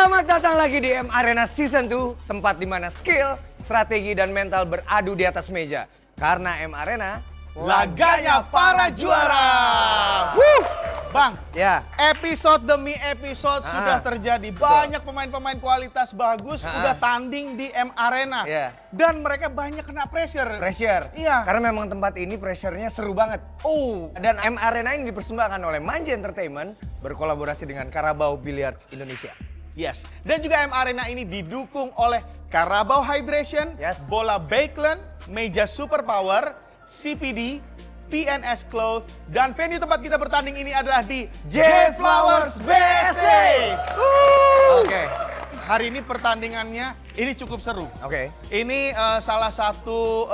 Selamat datang lagi di M Arena Season 2, tempat di mana skill, strategi, dan mental beradu di atas meja. Karena M Arena, laganya para juara. Bang, ya, episode demi episode sudah terjadi. Banyak pemain-pemain kualitas bagus udah tanding di M Arena. Iya. Dan mereka banyak kena pressure. Iya. Karena memang tempat ini pressure-nya seru banget. Dan M Arena ini dipersembahkan oleh Manji Entertainment berkolaborasi dengan Carabao Billiards Indonesia. Yes. Dan juga M Arena ini didukung oleh Carabao Hydration, Yes. Bola Bakeland, Meja Superpower, CPD, PNS Cloth, dan venue tempat kita bertanding ini adalah di J Flowers BSD. Oke. Hari ini pertandingannya ini cukup seru. Oke. Ini salah satu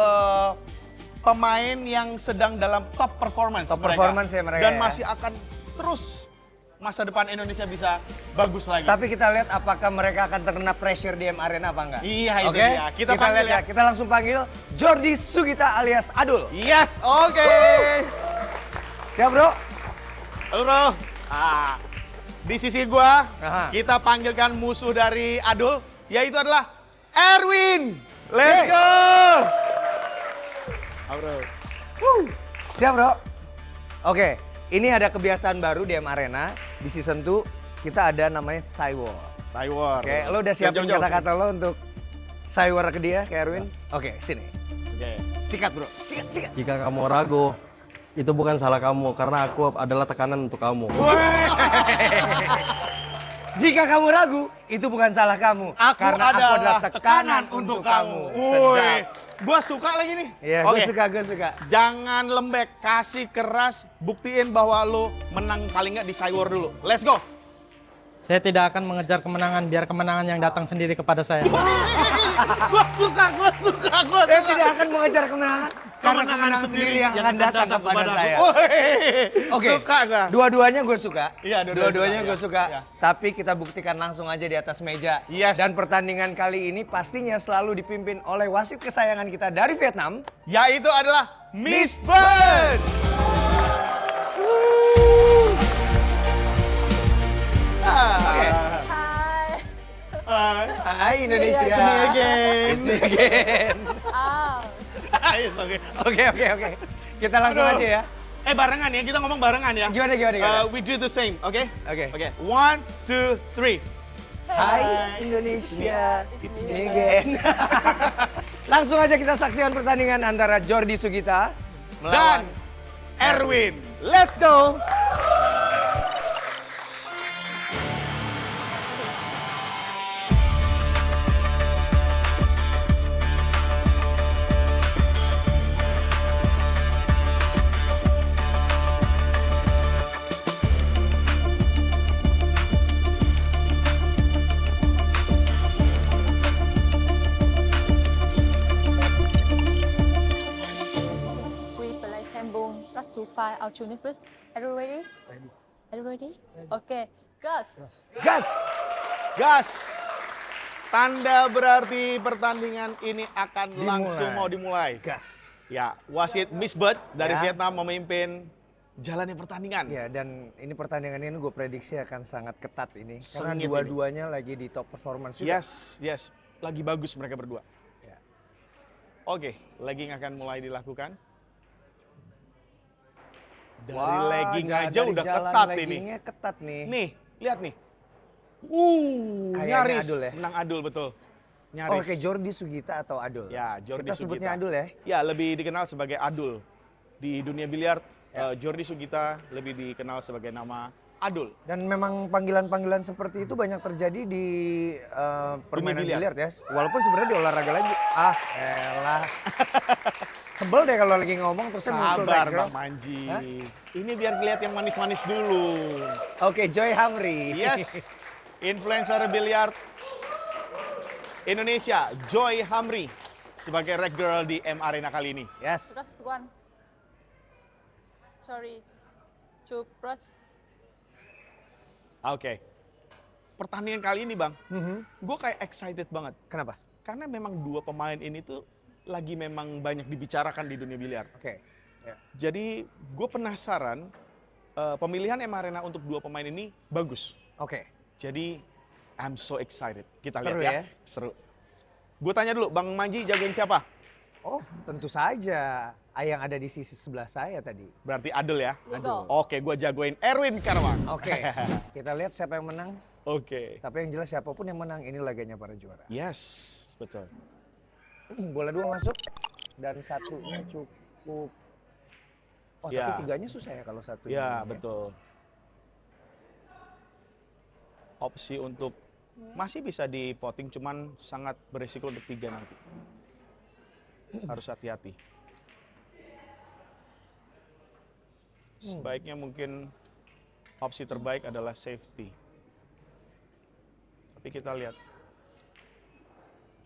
pemain yang sedang dalam top performance Top performance ya mereka dan ya. masih akan terus masa depan Indonesia bisa bagus lagi. Tapi kita lihat apakah mereka akan terkena pressure di M Arena apa enggak. Iya, itu Oke? dia. Kita panggil lihat ya. Kita langsung panggil Jordi Sugita alias Adul. Yes, oke. Siap, Bro? Halo, Bro. Di sisi gua, Aha. kita panggilkan musuh dari Adul, yaitu adalah Erwin. Let's go. Bro. Siap, Bro? Oke, ini ada kebiasaan baru di M Arena. Di season 2 kita ada namanya Cywar. Cywar. Oke, lo udah siapin Jauh-jauh. kata-kata lo untuk Cywar ke dia, ke Erwin? Oke, sini. Oke. Sikat, Bro. Sikat. Jika kamu ragu, itu bukan salah kamu karena aku adalah tekanan untuk kamu. Jika kamu ragu, itu bukan salah kamu. Karena aku adalah tekanan untuk kamu. Woi, Sedap. gua suka lagi nih. Iya, Oke. gue suka. Jangan lembek, kasih keras, buktiin bahwa lu menang paling nggak di Cywar dulu. Let's go. Saya tidak akan mengejar kemenangan, biar kemenangan yang datang sendiri kepada saya. Gua suka. Saya tidak akan mengejar kemenangan, karena kemenangan sendiri yang akan datang kepada saya. Oke, Suka gak? dua-duanya gue suka. Iya, dua-duanya gue suka. Iya. Tapi kita buktikan langsung aja di atas meja. Yes. Dan pertandingan kali ini pastinya selalu dipimpin oleh wasit kesayangan kita dari Vietnam. Yaitu adalah Miss Bird. Oke. Hai. Hai Indonesia. It's me again. It's me again. It's okay. Oke. Kita langsung Aduh. aja ya. Barengan ya, kita ngomong barengan ya. Gimana? We do the same, oke? Oke. Oke, 1, 2, 3. Hai Indonesia, it's me again. Langsung aja kita saksikan pertandingan antara Jordi Sugita Dan Erwin. Let's go. We play handball. That's to find our junior first. Are you ready? Are you ready? Okay. Gus. gas. Gas. Tanda berarti pertandingan ini akan Dimulai. langsung mau dimulai. Gas. Ya, wasit Miss Bird dari Ya. Vietnam memimpin jalannya pertandingan. Ya, dan ini pertandingan ini gue prediksi akan sangat ketat ini. Karena Sengit dua-duanya lagi di top performance juga. Yes. Lagi bagus mereka berdua. Ya. Oke, legging akan mulai dilakukan. Dari Wah, legging aja dari udah jalan ketat ini. leggingnya ketat nih. Nih, lihat nih. Kayaknya Nyaris. Adul ya? Menang Adul, betul. Nyaris. Oke, Jordi Sugita atau Adul? Ya, Jordi Kita sebutnya Sugita. Adul ya? Ya, lebih dikenal sebagai Adul. Di dunia biliar, Ya. Jordi Sugita lebih dikenal sebagai nama Adul. Dan memang panggilan-panggilan seperti itu banyak terjadi di permainan biliar. biliar ya. Walaupun sebenarnya di olahraga lain. Elah. Sebel deh kalau lagi ngomong terus muncul Sabar, background. Bang Manji. Hah? Ini biar kelihatan yang manis-manis dulu. Oke, Joy Hamri. Yes, influencer biliar Indonesia, Joy Hamri, sebagai reg girl di M Arena kali ini. Yes. Just one. Sorry. Two brush. Oke. Pertandingan kali ini, Bang, Mhm. gue kayak excited banget. Kenapa? Karena memang dua pemain ini tuh lagi memang banyak dibicarakan di dunia biliar. Oke. Ya. Jadi gue penasaran pemilihan M Arena untuk dua pemain ini bagus. Oke. Jadi I'm so excited. Kita Seru lihat ya. ya? Seru. Gue tanya dulu, Bang Manji jagoin siapa? Oh, tentu saja. Yang ada di sisi sebelah saya tadi. Berarti Adul ya? Legal. Oke, gue jagoin Erwin Karawang. Oke, kita lihat siapa yang menang. Oke. Tapi yang jelas siapapun yang menang, ini laganya para juara. Yes, betul. Bola 2 masuk dan satunya cukup. Oh, Ya. tapi 3-nya susah ya kalau satu. Ya, betul. Opsi untuk masih bisa di potting, cuman sangat berisiko untuk 3 nanti. Harus hati-hati. Sebaiknya mungkin opsi terbaik adalah safety. Tapi kita lihat.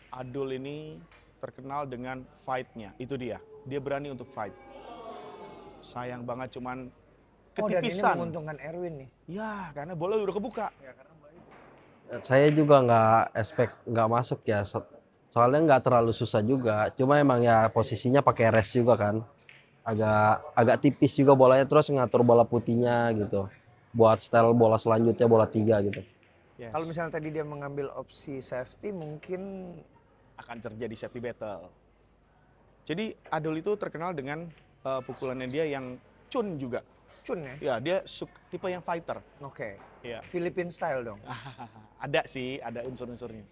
Adul ini terkenal dengan fight-nya. Itu dia. Dia berani untuk fight. Sayang banget cuman Oh, dan ini ketipisan. menguntungkan Erwin nih. Ya, karena bola udah kebuka. Saya juga nggak masuk ya. Soalnya nggak terlalu susah juga. Cuma emang ya posisinya pakai rest juga kan. Agak tipis juga bolanya, terus ngatur bola putihnya gitu. Buat style bola selanjutnya bola 3 gitu. Yes. Kalau misalnya tadi dia mengambil opsi safety, mungkin akan terjadi safety battle. Jadi Adul itu terkenal dengan pukulannya dia yang cun juga. cun ya. Ya, dia tipe yang fighter. Oke. Ya. Philippine style dong. Ada sih, ada unsur-unsurnya.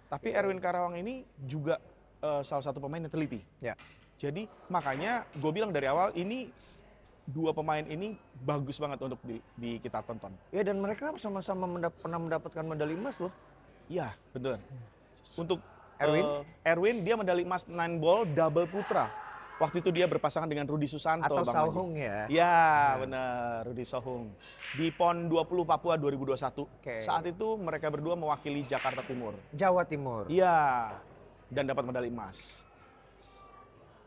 Tapi Erwin Karawang ini juga salah satu pemain yang teliti. Ya. Jadi makanya gue bilang dari awal ini 2 pemain ini bagus banget untuk di kita tonton. Ya, dan mereka sama-sama pernah mendapatkan medali emas loh. Iya, betul. Untuk Erwin? Erwin dia medali emas 9 ball double putra. Waktu itu dia berpasangan dengan Rudi Susanto. Atau Bang Sauhung Manji. ya. Ya, benar, Rudi Sauhung. Di PON 20 Papua 2021. Oke. Saat itu mereka berdua mewakili Jakarta Timur. Jawa Timur. Iya, dan dapat medali emas.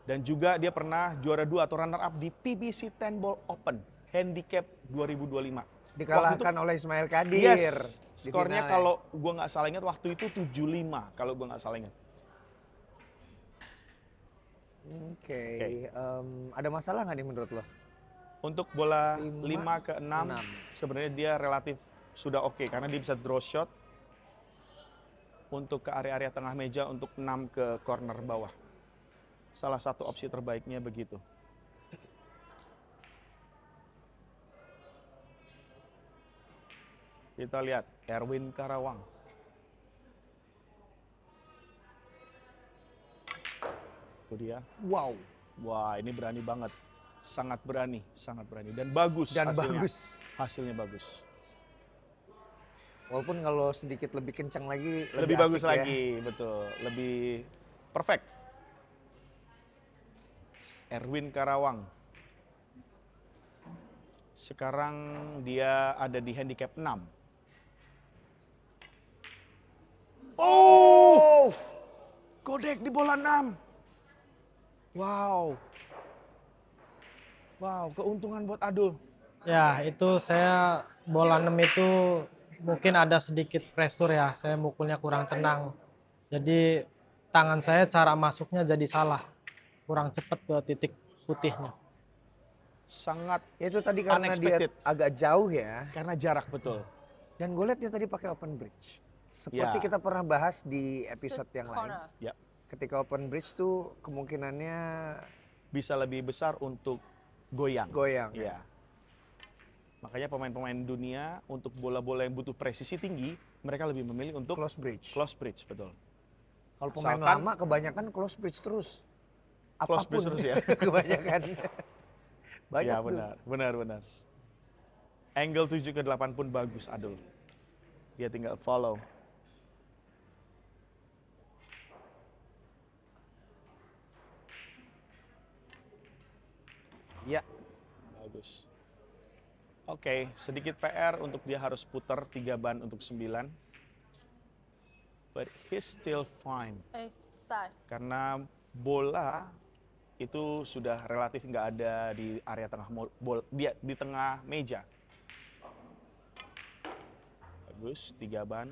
Dan juga dia pernah juara 2 atau runner up di PBC 10 Ball Open Handicap 2025. Dikalahkan oleh Ismail Kadir. Yes, di skornya final ya. kalau gua nggak salah ingat waktu itu 75 kalau gua nggak salah ingat. Oke. Ada masalah nggak nih menurut lo? Untuk bola 5 5 ke 6 sebenarnya dia relatif sudah oke karena dia bisa draw shot untuk ke area-area tengah meja untuk 6 ke corner bawah. Salah satu opsi terbaiknya begitu. Kita lihat Erwin Karawang. Itu dia. Wow. Wah, ini berani banget. Sangat berani dan bagus Dan hasilnya. bagus. Hasilnya bagus. Walaupun kalau sedikit lebih kencang lagi Lebih bagus asik ya. lagi, betul. Lebih perfect. Erwin Karawang. Sekarang dia ada di handicap 6. Oh! Godek di bola 6. Wow. Wow, keuntungan buat Adul. Ya, itu saya bola 6 itu mungkin ada sedikit pressure ya. Saya mukulnya kurang tenang. Jadi tangan saya cara masuknya jadi salah. Kurang cepat ke titik putihnya. Sangat Itu tadi karena Unexpected. dia agak jauh ya. karena jarak betul. Dan gue lihat dia tadi pakai open bridge. Seperti Ya. kita pernah bahas di episode Sit yang lain. corner. Ya, Ketika open bridge tuh kemungkinannya bisa lebih besar untuk goyang. goyang. Iya. Makanya pemain-pemain dunia untuk bola-bola yang butuh presisi tinggi, mereka lebih memilih untuk Close bridge. close bridge, betul. Kalau pemain Asalkan- lama kebanyakan close bridge terus. Close bridge terus ya. Kebanyakan. Banyak Ya, tuh. benar. Angle 7 ke 8 pun bagus, Adul. Dia tinggal follow. Ya. Bagus. Oke, sedikit PR untuk dia harus putar 3 ban untuk 9. But he's still fine. Start. Karena bola itu sudah relatif nggak ada di area tengah dia di tengah meja. Bagus, 3 ban.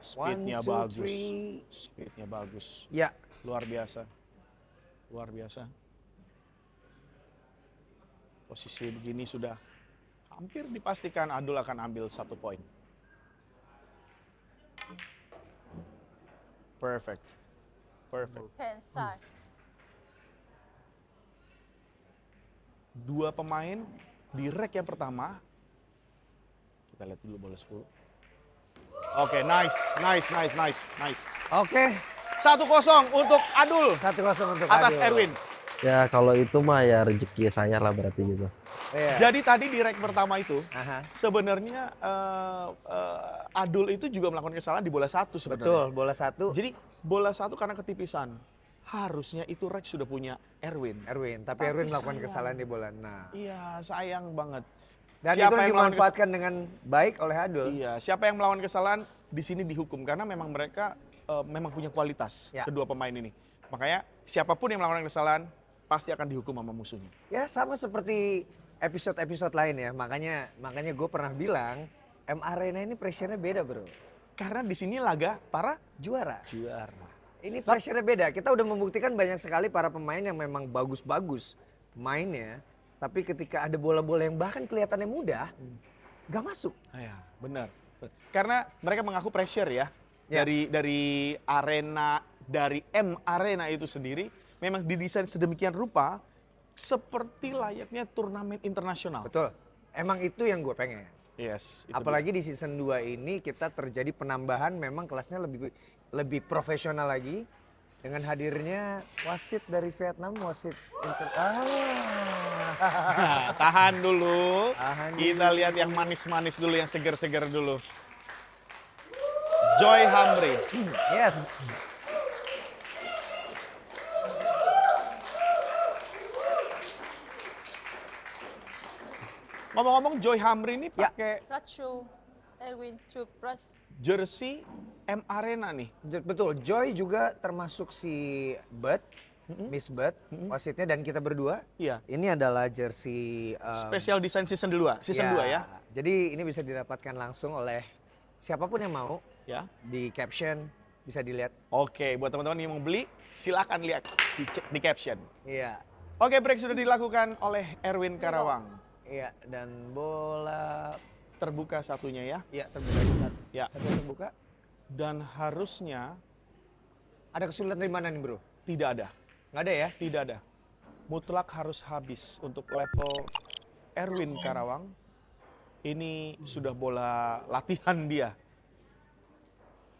Speednya 1, 2, bagus. 3. Speednya bagus. Ya. Luar biasa. Luar biasa. Posisi begini sudah hampir dipastikan Adul akan ambil 1 poin. Perfect. Perfect. 10 side. Dua pemain di rack yang pertama. Kita lihat dulu bola 10. Oke, nice. Oke, 1-0 untuk Adul 1-0 untuk atas Adul. Erwin. Ya kalau itu mah ya rezeki saya lah berarti gitu. Iya. Jadi tadi di rack pertama itu Aha. sebenarnya Adul itu juga melakukan kesalahan di bola 1 sebenarnya. Betul, bola 1 Jadi bola 1 karena ketipisan. Harusnya itu rack sudah punya Erwin. Erwin, tapi Tapi Erwin melakukan sayang. kesalahan di bola. Nah, Iya, sayang banget. dan Siapa itu yang melakukan dimanfaatkan dengan baik oleh Adul. Iya, siapa yang melawan kesalahan di sini dihukum karena memang mereka memang punya kualitas Ya. kedua pemain ini. Makanya siapapun yang melakukan kesalahan pasti akan dihukum sama musuhnya. Ya sama seperti episode-episode lain ya. Makanya gue pernah bilang M Arena ini pressure-nya beda bro. Karena di sini laga para Juara. juara. Ini pressure-nya beda. Kita udah membuktikan banyak sekali para pemain yang memang bagus-bagus mainnya. Tapi ketika ada bola-bola yang bahkan kelihatannya mudah, gak masuk. Ya, benar. Karena mereka mengaku pressure ya. Ya. Dari arena, dari M Arena itu sendiri memang didesain sedemikian rupa seperti layaknya turnamen internasional. Betul. Emang itu yang gue pengen. Yes. itu Apalagi di season 2 ini kita terjadi penambahan memang kelasnya lebih profesional lagi. Dengan hadirnya wasit dari Vietnam, wasit Nah, tahan dulu. Tahan Kita lihat yang manis-manis dulu, yang seger-seger dulu. Joy Hamri. Yes. Ngomong-ngomong Joy Hamri ini Ya. pakai Rachel, Erwin to brush. jersey M Arena nih. Betul, Joy juga termasuk si Bud, Miss Bud, wasitnya dan kita berdua. Iya. Ini adalah jersey Special design season 2, season 2 ya. Jadi ini bisa didapatkan langsung oleh siapapun yang mau. Ya. Di caption bisa dilihat. Oke, buat teman-teman yang mau beli, silakan lihat di caption. Iya. Oke, break sudah dilakukan oleh Erwin Karawang. Iya, dan bola Terbuka satunya ya. ya terbuka satu. Ya. Satu yang terbuka. Dan harusnya Ada kesulitan dari mana nih, Bro? tidak ada. Nggak ada ya? Tidak ada. Mutlak harus habis untuk level Erwin Karawang. Ini sudah bola latihan dia.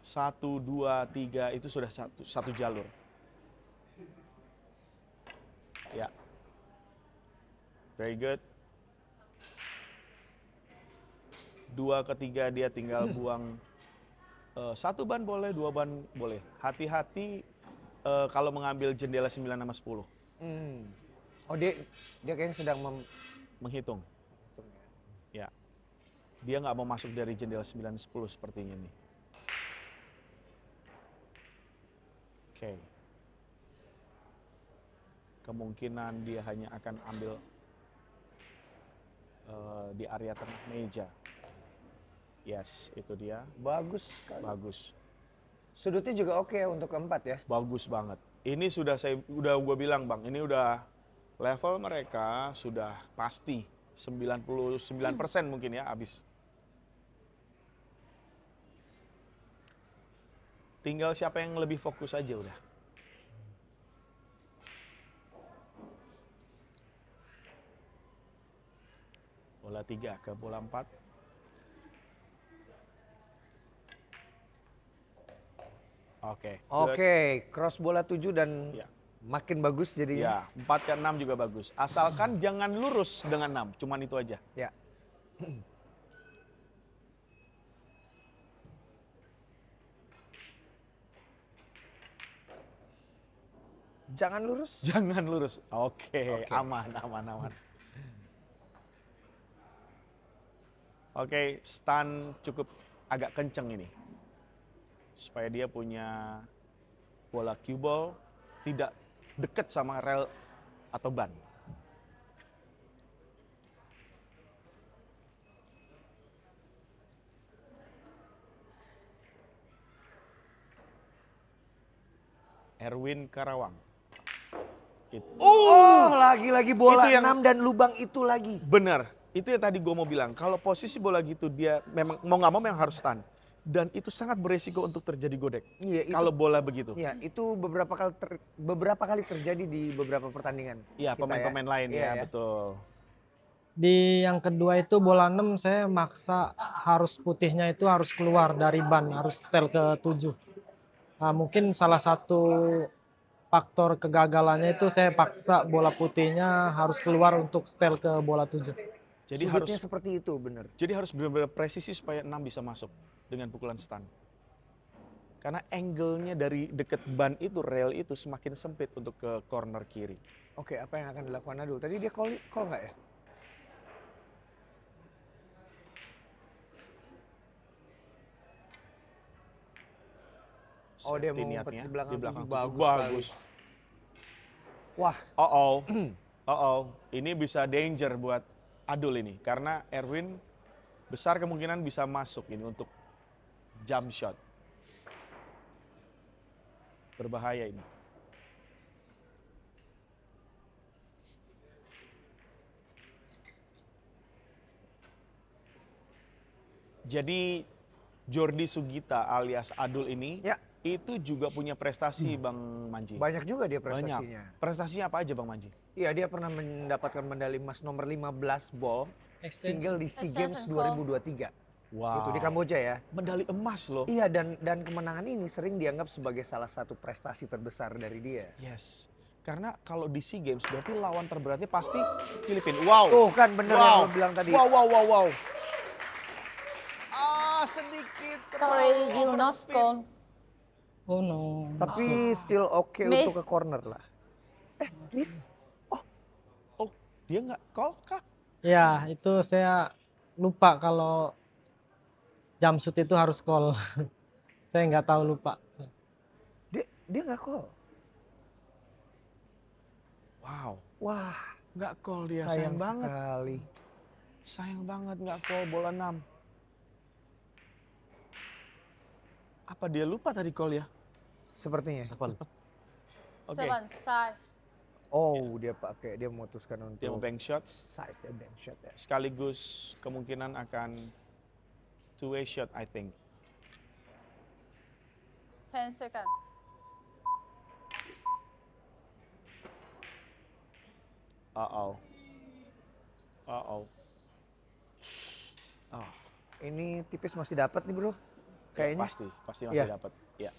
1, 2, 3 itu sudah satu jalur. Ya. Very good. 2 ke 3 dia tinggal buang 1 ban boleh, 2 ban boleh. Hati-hati kalau mengambil jendela 9 sama 10. Oh, dia kayaknya sedang Menghitung. Ya. Dia nggak mau masuk dari jendela 9 10 sepertinya nih. Oke. Kemungkinan dia hanya akan ambil di area tengah meja. Yes, itu dia. bagus sekali. Bagus. Sudutnya juga oke untuk keempat ya. Bagus banget. Ini udah gue bilang Bang, ini udah level mereka sudah pasti 99% mungkin ya habis. Tinggal siapa yang lebih fokus aja udah. Bola 3 ke bola 4. Oke. good. Oke, cross bola 7 dan Ya. makin bagus jadinya. Ya, 4 ke 6 juga bagus. Asalkan jangan lurus dengan 6, cuman itu aja. Ya. Jangan lurus. Jangan lurus. Oke, Oke. aman. Oke, stun cukup agak kenceng ini. Supaya dia punya bola cue ball tidak dekat sama rel atau ban. Erwin Karawang. Oh, lagi-lagi bola Itu yang- 6 dan lubang itu lagi. Benar, itu yang tadi gue mau bilang. Kalau posisi bola gitu dia memang mau nggak mau memang harus stun. Dan itu sangat beresiko untuk terjadi godek. Iya, itu, Kalau bola begitu. iya, itu beberapa kali terjadi di beberapa pertandingan. Iya, kita pemain-pemain lain Iya, ya, betul. Di yang kedua itu bola 6 saya maksa harus putihnya itu harus keluar dari ban, harus setel ke 7. Nah, mungkin salah satu faktor kegagalannya itu saya paksa bola putihnya harus keluar untuk setel ke bola 7. Jadi Sudutnya harus seperti itu, bener. Jadi harus benar-benar presisi supaya 6 bisa masuk dengan pukulan stun. Karena angle-nya dari deket ban itu, rail itu semakin sempit untuk ke corner kiri. Oke, apa yang akan dilakukan Adul? Tadi dia call nggak ya? Oh, dia Safety mau ngumpet niatnya di belakang tujuh. tujuh. Bagus sekali. Wah, Ini bisa danger buat Adul ini. Karena Erwin besar kemungkinan bisa masuk ini untuk jump shot. Berbahaya ini. Jadi Jordi Sugita alias Adul ini ya itu juga punya prestasi Bang Manji. banyak juga dia Banyak. prestasinya. Prestasinya apa aja Bang Manji? Iya, dia pernah mendapatkan medali emas nomor 15 ball single di SEA Games Extension 2023. Wow. Itu di Kamboja ya. Medali emas loh. Iya, dan kemenangan ini sering dianggap sebagai salah satu prestasi terbesar dari dia. Yes. Karena kalau di SEA Games berarti lawan terberatnya pasti Filipina. Wow. Tuh kan bener Wow. yang lo bilang tadi. Wow. Sedikit. Sorry, you not overspin. score. Oh no. Tapi still oke Miss. untuk ke corner lah. Miss. Oh, dia nggak call kah? Ya, itu saya lupa kalau jump shoot itu harus call. Saya nggak tahu, lupa. Dia nggak call. Wow. Wah, Nggak call dia. sayang Sayang banget. sekali. Sayang banget nggak call bola 6. Apa dia lupa tadi call ya? Sepertinya. Sapan. Oke. 7 side. Oh, dia memutuskan untuk Dia mau bank shot. side ya, bank shot ya. Sekaligus kemungkinan akan two-way shot, I think. 10 seconds. Uh-oh. Ini tipis masih dapat nih, Bro. Kayaknya. Pasti masih Iya. dapat. Ya.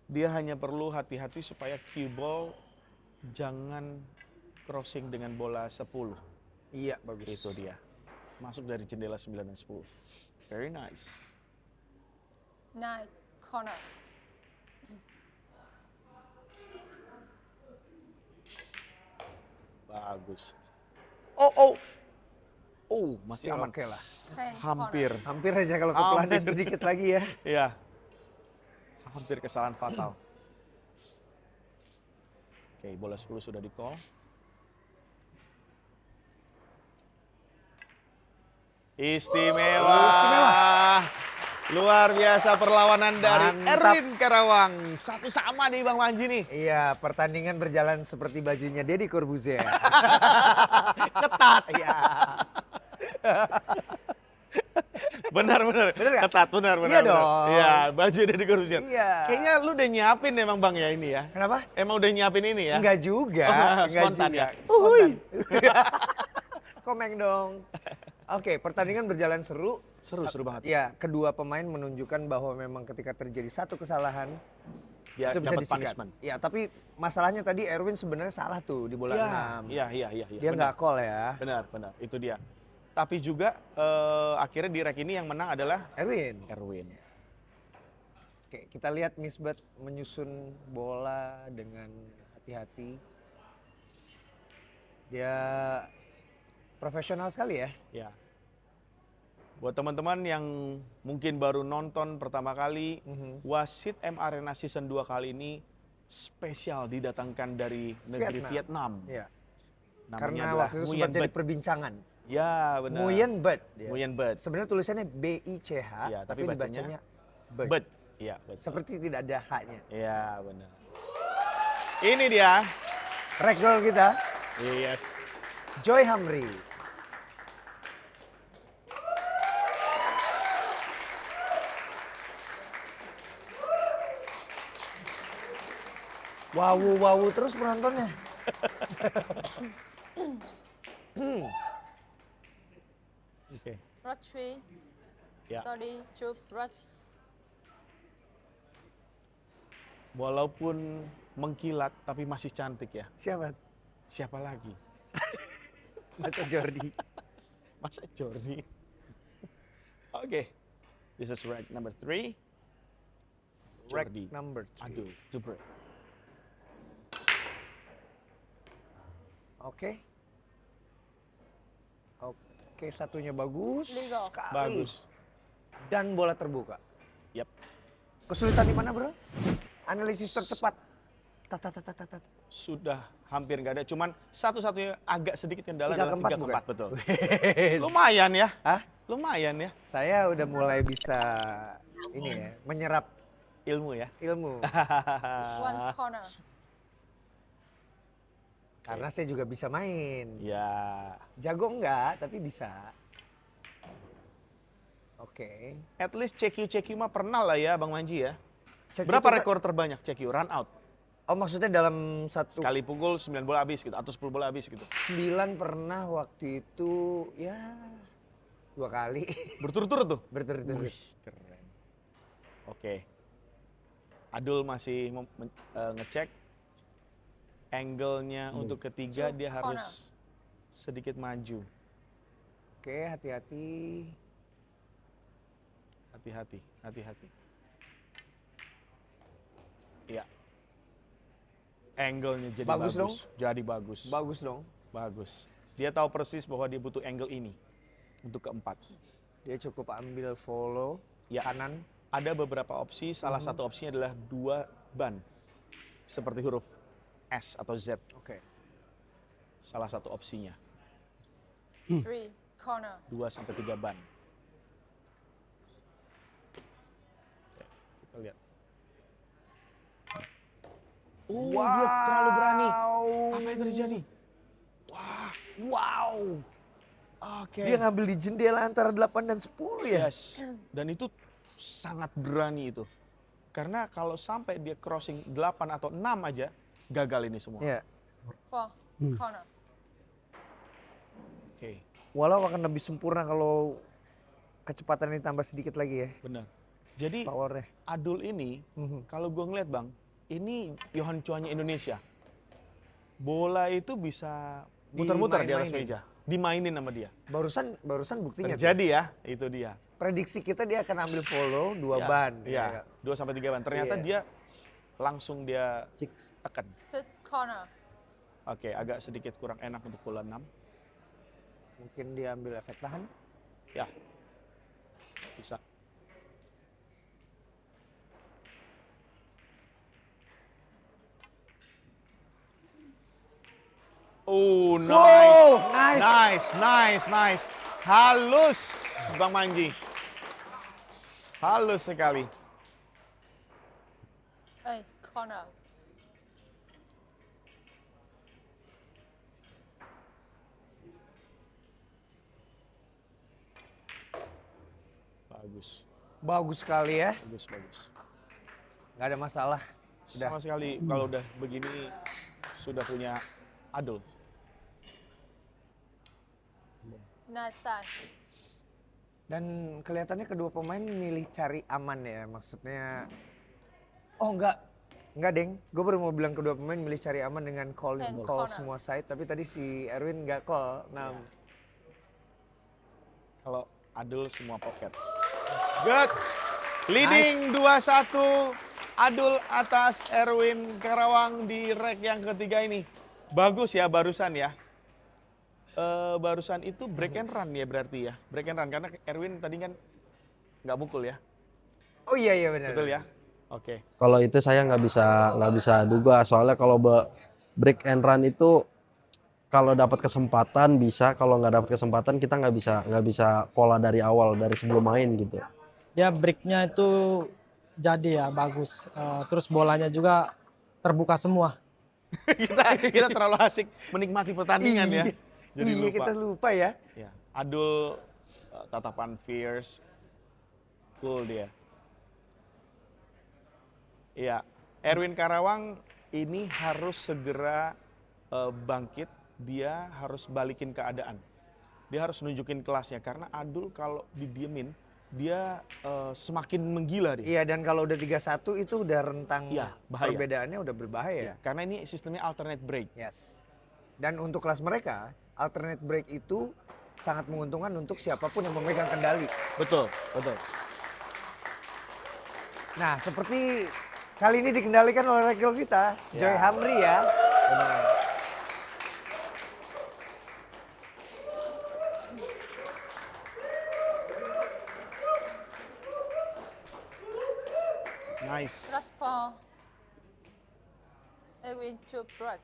Dia hanya perlu hati-hati supaya cue ball jangan crossing dengan bola 10. Iya, bagus. Itu dia. Masuk dari jendela 9 dan 10. Very nice. 9 corner. Bagus. Oh, masih Still aman. oke lah. 10 Hampir. Hampir aja kalau kepelanan Hampir. sedikit lagi ya. Iya. Hampir kesalahan fatal. Oke, bola 10 sudah di call. Istimewa. Luar biasa perlawanan dari Mantap. Erwin Karawang. Satu sama nih Bang Manji nih. Iya, pertandingan berjalan seperti bajunya Deddy Corbuzier. Ketat. Iya. Benar. Bener nggak? Ketat, benar. Iya dong. Iya, baju dari Corbuzier. Iya. Kayaknya lu udah nyiapin emang Bang ya ini ya. Kenapa? Emang udah nyiapin ini ya? Enggak juga. Oh, enggak spontan juga. ya? Spontan. Komeng dong. Oke, pertandingan berjalan seru. Seru banget. Ya, kedua pemain menunjukkan bahwa memang ketika terjadi satu kesalahan Ya, itu bisa dapat disikat. punishment. Ya, tapi masalahnya tadi Erwin sebenarnya salah tuh di bola 6. Iya. Dia nggak call ya. Benar. Itu dia. Tapi juga akhirnya di rek ini yang menang adalah Erwin. Oke, kita lihat Misbah menyusun bola dengan hati-hati. Dia profesional sekali ya. Ya. Buat teman-teman yang mungkin baru nonton pertama kali, Wasit M Arena Season 2 kali ini spesial didatangkan dari negeri Vietnam. Iya. Namanya Karena adalah waktu itu Nguyen sempat jadi Bet. perbincangan. Ya, benar. Nguyen Bet. dia. Nguyen Bet. Sebenarnya tulisannya BICH, Iya, tapi tapi dibacanya Bet. Bet. Iya, betul. Seperti tidak ada H-nya. Iya, benar. Ini dia. Rek gol kita, Yes. Joy Hamri. Wow terus penontonnya. Oke. Rock 3. Ya. Sorry, choose rock. Walaupun mengkilat tapi masih cantik ya. Siapa? Siapa lagi? Masa Jordi. Masa Jordi? Oke. This is rack number 3. Rack Jordi. number 3. Aduh, jebret. Oke. Oke, satunya bagus Legal. sekali. Bagus. Dan bola terbuka. Yap. Kesulitan di mana, Bro? Analisis tercepat. Tat, tat, tat, tat, tat. Sudah hampir nggak ada. Cuman satu-satunya agak sedikit kendala Tiga adalah keempat 3 bukan? keempat, betul. Lumayan ya. Hah? Lumayan ya. Saya udah mulai bisa ini ya, menyerap Ilmu ya. ilmu. One corner. Karena saya juga bisa main. Ya. Jago enggak, tapi bisa. Oke. At least CQ mah pernah lah ya Bang Manji ya. Cek Berapa itu- rekor terbanyak CQ run out? Oh, maksudnya dalam satu Sekali pukul 9 bola habis gitu atau 10 bola habis gitu. 9 pernah waktu itu ya 2 kali Berturut-turut tuh. berturut-turut. Wih, keren. Oke. Adul masih ngecek angle-nya untuk ketiga, dia corner. harus sedikit maju. Oke, hati-hati. Hati-hati, hati-hati. Iya. Angle-nya jadi Bagus bagus. dong. Jadi bagus. Bagus dong. Bagus. Dia tahu persis bahwa dia butuh angle ini untuk keempat. Dia cukup ambil follow Ya. kanan. Ada beberapa opsi, salah satu opsinya adalah 2 ban. Seperti huruf S atau Z. Oke. Salah satu opsinya. 3 corner. 2 sampai 3 ban. Oke, kita lihat. Oh, dia terlalu berani. Apa yang terjadi? Wah, Wow. oke. Dia ngambil di jendela antara 8 dan 10 ya. Yes. Dan itu sangat berani itu. Karena kalau sampai dia crossing 8 atau 6 aja, gagal ini semua. Iya. 4 corner. Oke, Walau akan lebih sempurna kalau kecepatan ini tambah sedikit lagi ya benar. Jadi powernya. Adul ini, Mhm. kalau gue ngeliat Bang, ini Johan Cuanya Indonesia. Bola itu bisa muter-muter di atas Dimain-mainin. meja. Dimainin sama dia. Barusan buktinya tuh. Terjadi ya, itu dia. Prediksi kita dia akan ambil follow 2 Ya, ban. Iya, 2 sampai 3 ban. Ternyata Iya. dia langsung dia Six. tekan. 6 corner. Oke, agak sedikit kurang enak untuk bola 6. Mungkin dia ambil efek tahan. Ya, bisa. Oh, nice. Wow, nice. Nice, nice, nice. Halus, Bang Manji. Halus sekali. 8 corner. Bagus, Bagus sekali ya. bagus, bagus. Nggak ada masalah. Udah. Sama sekali kalau udah begini sudah punya Adul. Nasan. Dan kelihatannya kedua pemain milih cari aman ya. Maksudnya, oh enggak Deng. Gue baru mau bilang kedua pemain milih cari aman dengan call And call corner. semua side. Tapi tadi si Erwin nggak call. Nah, Kalau Adul semua pocket. Good. Leading 2-1. Adul atas Erwin Karawang di rek yang ketiga ini. Bagus ya barusan ya. Barusan itu break and run ya berarti ya. Break and run karena Erwin tadi kan nggak mukul ya. oh iya benar. Betul ya? Oke. Kalau itu saya nggak bisa duga, soalnya kalau break and run itu kalau dapat kesempatan bisa, kalau nggak dapat kesempatan kita nggak bisa pola dari awal, dari sebelum main gitu. Dia breaknya itu jadi ya bagus. Terus bolanya juga terbuka semua. kita terlalu asik menikmati pertandingan ya. Jadi Iya, lupa. kita lupa ya. Ya, Adul tatapan fierce, cool dia. Iya, Erwin Karawang ini harus segera bangkit, dia harus balikin keadaan. Dia harus nunjukin kelasnya karena Adul kalau didiemin dia semakin menggila dia. Iya, dan kalau udah 3-1 itu udah rentang Iya, bahaya. perbedaannya udah berbahaya. Ya, karena ini sistemnya alternate break. Yes. Dan untuk kelas mereka, alternate break itu sangat menguntungkan untuk siapapun yang memegang kendali. Betul, betul. Nah, seperti kali ini dikendalikan oleh rekil kita, Joy Ya. Hamri ya. Benar. Nice. Last for Erwin to break.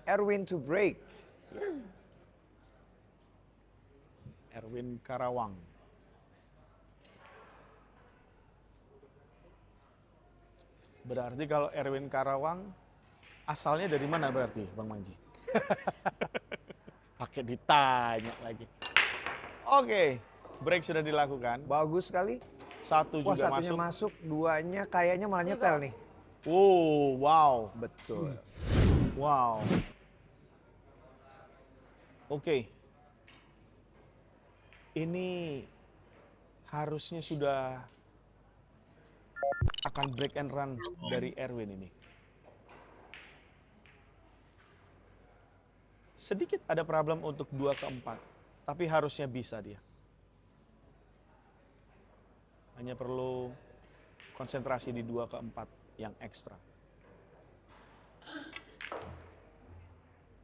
Erwin to break. Erwin Karawang. Berarti kalau Erwin Karawang asalnya dari mana berarti, Bang Manji? Pakai ditanya lagi. Oke, break sudah dilakukan. Bagus sekali. Satu Wah, juga satunya masuk. masuk, duanya kayaknya malah nyetel nih. Oh, wow. Betul. Wow. Oke. Ini harusnya sudah akan break and run dari Erwin ini. Sedikit ada problem untuk 2 ke 4, tapi harusnya bisa dia. Hanya perlu konsentrasi di 2 ke 4 yang ekstra.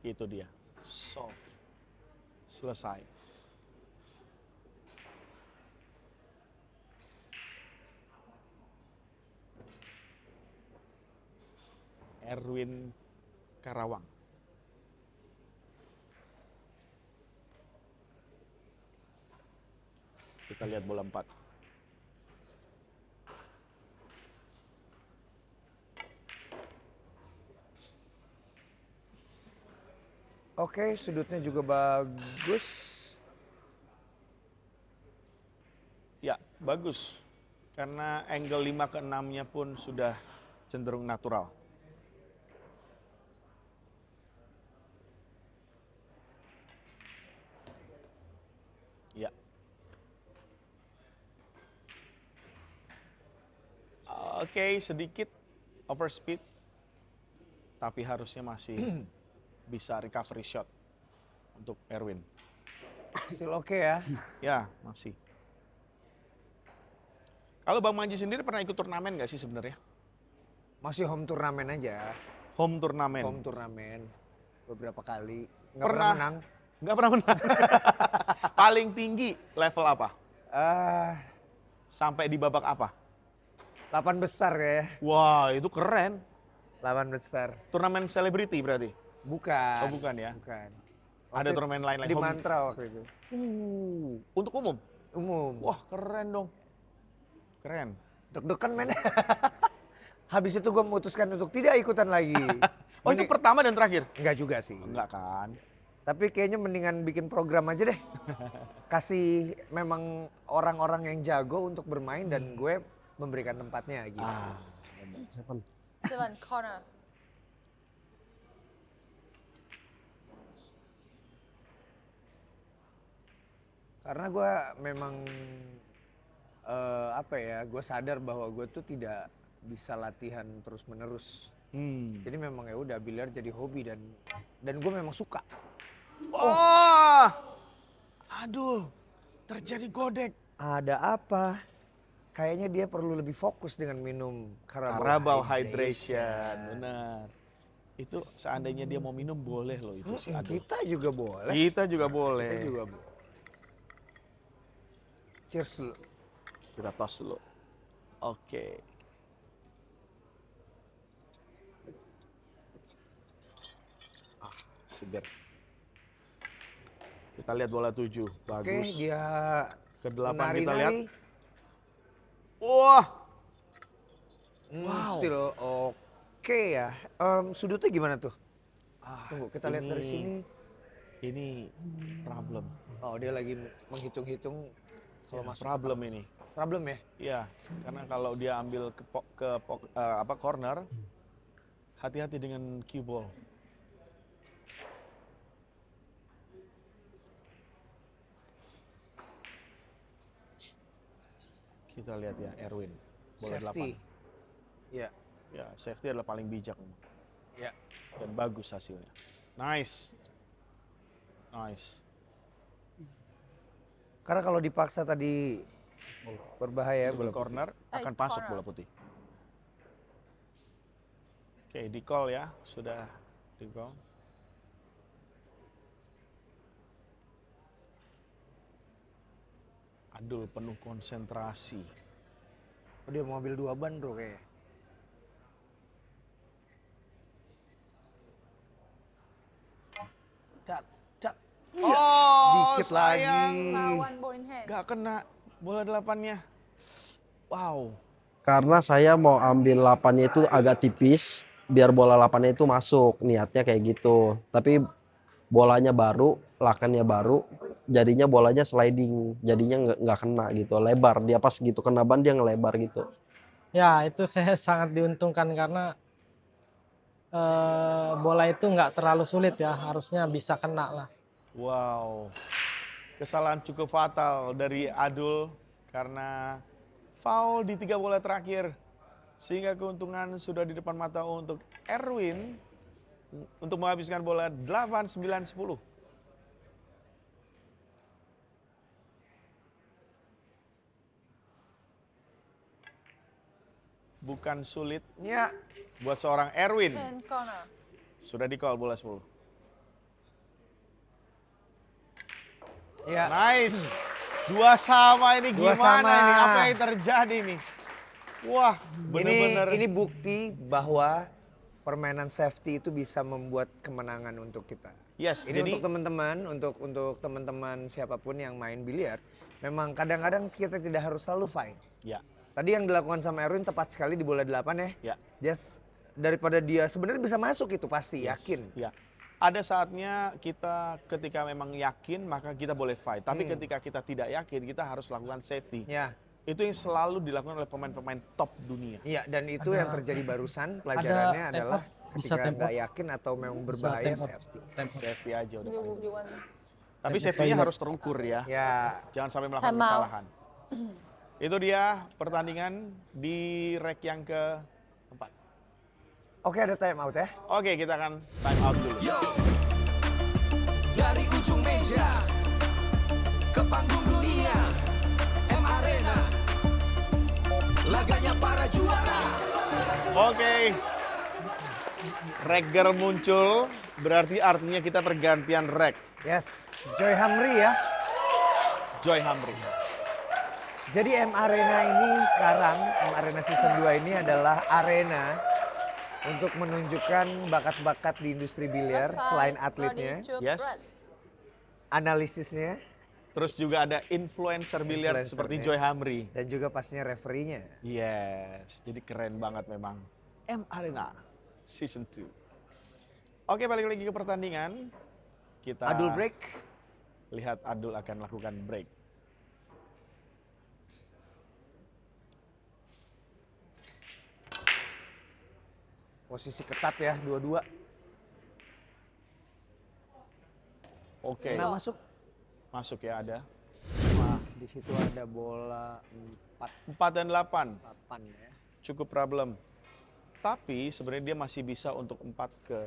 Itu dia. Solve. Selesai. Erwin Karawang. Kita lihat bola 4. Oke, sudutnya juga bagus. Ya, bagus. Karena angle 5 ke 6-nya pun sudah cenderung natural. Ya. Oke, sedikit overspeed. Tapi harusnya masih bisa recovery shot untuk Erwin. Still oke ya. Ya, masih. Kalau Bang Manji sendiri pernah ikut turnamen nggak sih sebenarnya? Masih home turnamen aja. Home turnamen. Home turnamen. Beberapa kali. Nggak Pernah. pernah menang. Nggak pernah menang. Paling tinggi level apa? Sampai di babak apa? 8 besar ya. Wah, itu keren. 8 besar. Turnamen selebriti berarti? Bukan. Oh, bukan ya? Bukan. Ada Waktu turnamen lain-lain? di home? Mantra waktu itu. Untuk umum? Umum. Wah, keren dong. Keren. Deg-degan men. Habis itu gue memutuskan untuk tidak ikutan lagi. Oh, itu pertama dan terakhir? Enggak juga sih. Enggak kan? Tapi kayaknya mendingan bikin program aja deh. Kasih memang orang-orang yang jago untuk bermain dan gue memberikan tempatnya gitu. Ah, 7 corner. Karena gue memang apa ya, gue sadar bahwa gue tuh tidak bisa latihan terus-menerus. Jadi memang ya udah biliar jadi hobi dan gue memang suka. Oh, aduh, terjadi godek. Ada apa? Kayaknya dia perlu lebih fokus dengan minum Carabao Hydration, benar. Itu seandainya dia mau minum boleh loh itu sih. Aduh. Kita juga boleh. Kita juga boleh. Kita juga boleh. Cheers dulu. Kita tos dulu. Oke. Seger. Kita lihat bola 7, bagus. Oke, dia Ke-8 kita lihat. nari-nari. Wah, Wow. Still oke ya. Sudutnya gimana tuh? Tunggu, kita lihat dari sini. Ini problem. Oh, dia lagi menghitung-hitung kalau Ya, masuk. problem ini. Problem ya? Iya, karena kalau dia ambil ke corner, Hati-hati dengan cue ball. Kita lihat ya, Erwin. Bola Safety. 8. Ya. Ya, safety adalah paling bijak. Ya. Dan bagus hasilnya. Nice. Nice. Karena kalau dipaksa tadi berbahaya Untuk bola putih. corner akan masuk bola putih. Oke, di call ya. Sudah di call. Adul penuh konsentrasi. Oh, dia mau ambil 2 ban bro kayaknya. Dak, dak. Iya. Dikit sayang. lagi. One ball in hand. Gak kena bola 8-nya. Wow. Karena saya mau ambil 8-nya itu agak tipis, biar bola 8-nya itu masuk, niatnya kayak gitu. Tapi bolanya baru, lakannya baru, jadinya bolanya sliding, jadinya nggak kena gitu, lebar. Dia pas gitu kena ban dia ngelebar gitu. Ya, itu saya sangat diuntungkan karena bola itu nggak terlalu sulit ya, harusnya bisa kena lah. Wow. Kesalahan cukup fatal dari Adul karena foul di 3 bola terakhir. Sehingga keuntungan sudah di depan mata untuk Erwin untuk menghabiskan bola 8, 9, 10. Bukan sulit Ya. buat seorang Erwin. 10 corner. Sudah di call bola 10. Ya. Nice. 2 sama ini, 2 gimana sama. ini? Apa yang terjadi nih? Wah, bener-bener. Ini bukti bahwa permainan safety itu bisa membuat kemenangan untuk kita. Yes, Ini jadi untuk teman-teman, untuk teman-teman siapapun yang main biliar, memang kadang-kadang kita tidak harus selalu fight. ya, Tadi yang dilakukan sama Erwin tepat sekali di bola 8 ya. ya. Just daripada dia sebenarnya bisa masuk itu pasti, Yes, yakin. ya. Ada saatnya kita ketika memang yakin maka kita boleh fight. Tapi ketika kita tidak yakin kita harus lakukan safety. Ya. Itu yang selalu dilakukan oleh pemain-pemain top dunia. Iya, dan itu Ada- yang terjadi barusan pelajarannya tempo, adalah bisa ketika tempo. nggak yakin atau memang Bisa berbahaya tempo. safety. Safety aja udah. You want Tapi safety-nya harus terukur ya. Ya, Jangan sampai melakukan Time out. kesalahan. Itu dia pertandingan di rek yang keempat. oke ada time out ya. Oke, kita akan time out dulu. Dari ujung meja ke panggung dunia, M Arena, laganya para juara. Oke. Regger muncul, berarti artinya kita pergantian rek. Yes, Joy Hamri ya. Joy Hamri. Jadi M Arena ini sekarang, M Arena Season 2 ini adalah arena untuk menunjukkan bakat-bakat di industri biliar selain atletnya, Yes. analisisnya, Terus juga ada influencer biliar seperti Influencernya. Joy Hamri. dan juga pastinya referee-nya. Yes, jadi keren banget memang. M Arena Season 2. Oke, balik lagi ke pertandingan. Kita Adul break. lihat Adul akan lakukan break. Posisi ketat ya, dua-dua. Oke, Nah, masuk. masuk ya ada. Wah, di situ ada bola 4 dan 8, 8 ya. cukup problem. Tapi sebenarnya dia masih bisa untuk 4 ke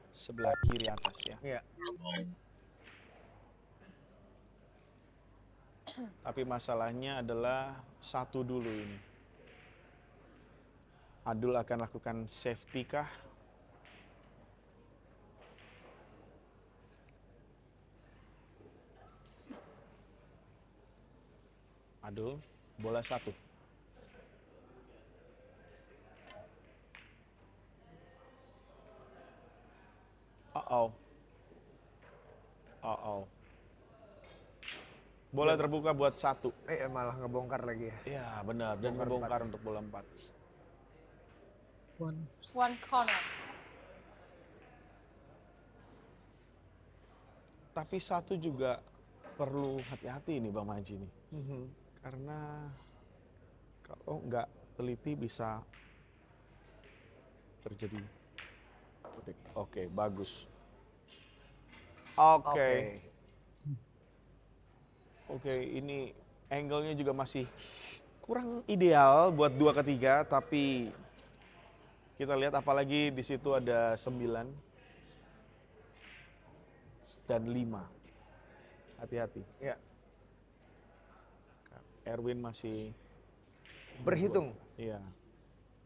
sebelah kiri atas ya. Iya. Tapi masalahnya adalah 1 dulu ini. Adul akan lakukan safety kah? Adul, bola 1. Uh-oh. Uh-oh. Bola terbuka buat 1. Malah ngebongkar lagi ya. Ya benar, dan Bongkar membongkar 4. untuk bola 4. One corner. Tapi 1 juga perlu hati-hati nih Bang Manji nih. Mhm. Karena kalau nggak teliti bisa terjadi. Oke, bagus. Oke. Oke, ini angle-nya juga masih kurang ideal buat 2 ke 3, tapi kita lihat apalagi di situ ada 9 dan 5. Hati-hati. Ya. Erwin masih Berhitung. Iya.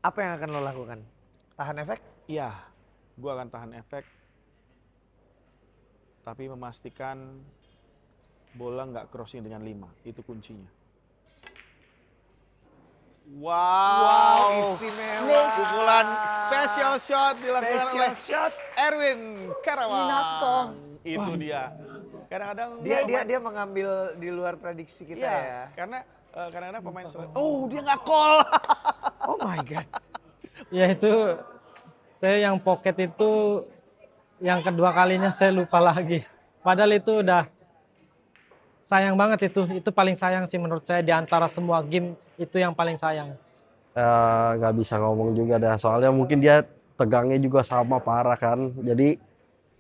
Apa yang akan lo lakukan? Tahan efek? Iya, gua akan tahan efek. Tapi memastikan bola nggak crossing dengan 5. Itu kuncinya. Wow. Istimewa. Pukulan special shot dilakukan Special oleh shot. Erwin Karawang. Minascom. Itu dia. Kadang-kadang Dia mengambil di luar prediksi kita iya, ya. karena kadang-kadang pemain dia nggak call. Oh my god. Ya itu saya yang pocket itu yang kedua kalinya saya lupa lagi. Padahal itu udah sayang banget itu paling sayang sih menurut saya di antara semua game itu yang paling sayang. Nggak bisa ngomong juga dah, soalnya mungkin dia tegangnya juga sama parah kan. Jadi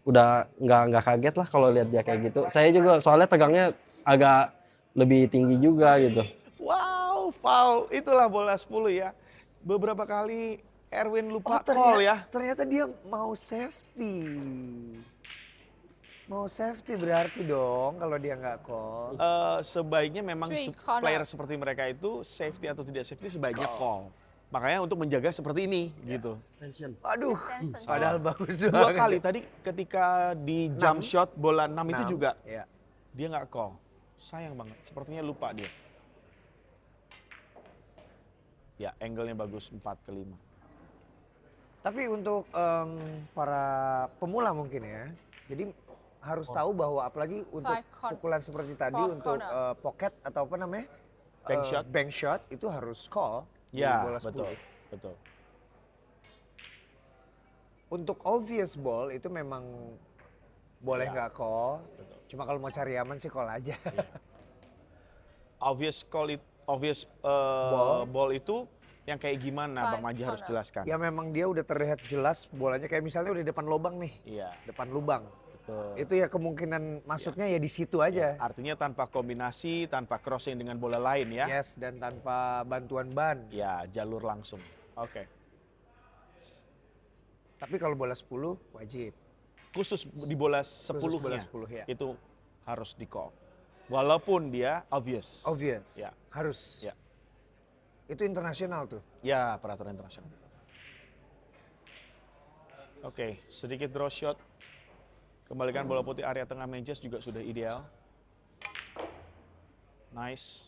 udah nggak kaget lah kalau lihat dia kayak gitu. Saya juga soalnya tegangnya agak lebih tinggi juga gitu. Wow, foul. Itulah bola 10 ya. Beberapa kali Erwin lupa call ya. Ternyata dia mau safety. Mau safety berarti dong kalau dia nggak call. Sebaiknya memang Three corner. player seperti mereka itu safety atau tidak safety sebaiknya call. Makanya untuk menjaga seperti ini gitu. Aduh, Sensen. padahal bagus 2 banget. kali tadi ketika di jump shot bola 6 itu 6, juga ya. dia nggak call. Sayang banget. Sepertinya lupa dia. Ya, angle-nya bagus 4 ke 5. Tapi untuk para pemula mungkin ya, jadi harus tahu bahwa apalagi untuk Five corner. pukulan seperti tadi Four untuk corner. pocket atau apa namanya? Bank shot. Bank shot itu harus call di Ya, bola 10. betul. Betul. Untuk obvious ball itu memang boleh Ya. nggak call. Cuma kalau mau cari aman sih call aja. Obvious ball itu yang kayak gimana Five Bang Maji harus corner. jelaskan. Ya memang dia udah terlihat jelas bolanya kayak misalnya udah depan lubang nih, Iya, depan lubang. betul. Itu ya kemungkinan masuknya ya di situ aja. Artinya tanpa kombinasi, tanpa crossing dengan bola lain ya. Yes, dan tanpa bantuan ban. Ya, jalur langsung. Oke. Tapi kalau bola 10 wajib. Khusus di bola Khusus bola 10-nya 10 ya. itu harus di call. Walaupun dia obvious. Obvious. Ya. Harus. Ya. Itu internasional tuh. Ya, peraturan internasional. Oke, sedikit draw shot. Kembalikan bola putih area tengah meja juga sudah ideal. Nice.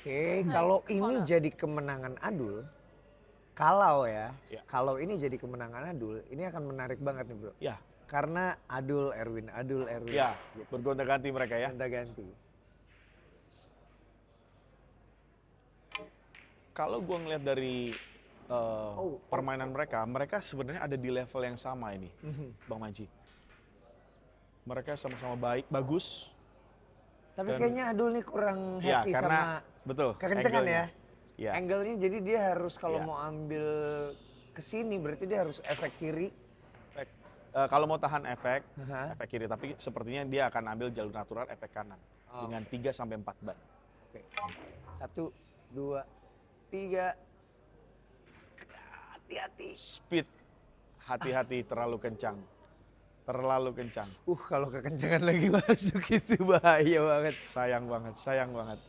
Oke, kalau ini jadi kemenangan Adul, kalau Ya. kalau ini jadi kemenangan Adul, ini akan menarik banget nih bro. Ya, Karena Adul Erwin. ya, bergonta-ganti mereka ya. Ganti. Kalau gua ngeliat dari permainan mereka sebenarnya ada di level yang sama ini, Bang Maji. Mereka sama-sama baik, bagus. Tapi Dan- kayaknya Adul nih kurang Ya, happy karena sama betul. kekencengan angle-nya. ya. Ya. Angle-nya jadi dia harus kalau Ya. mau ambil ke sini berarti dia harus efek kiri. Kalau mau tahan efek, Aha. efek kiri, tapi sepertinya dia akan ambil jalur natural efek kanan Oh. dengan 3 sampai 4 ban. Oke. 1, 2, 3. Hati-hati. Speed, hati-hati terlalu kencang. Terlalu kencang. Kalau kekencangan lagi masuk itu bahaya banget. Sayang banget, sayang banget.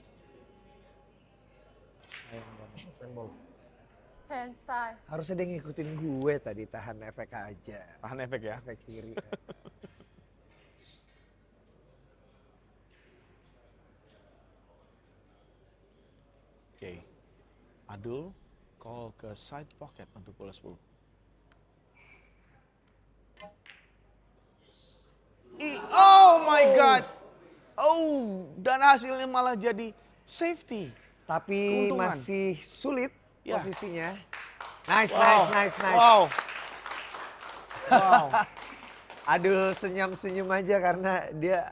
Sayang banget. Ten side. Harusnya dia ngikutin gue tadi, tahan efek aja. Tahan efek ya. Efek kiri. Oke. Adul call ke side pocket untuk bola 10. Oh my god. Oh, dan hasilnya malah jadi safety. Tapi Keuntungan. masih sulit Ya. posisinya. Nice. Wow. Wow. Adul senyum-senyum aja karena dia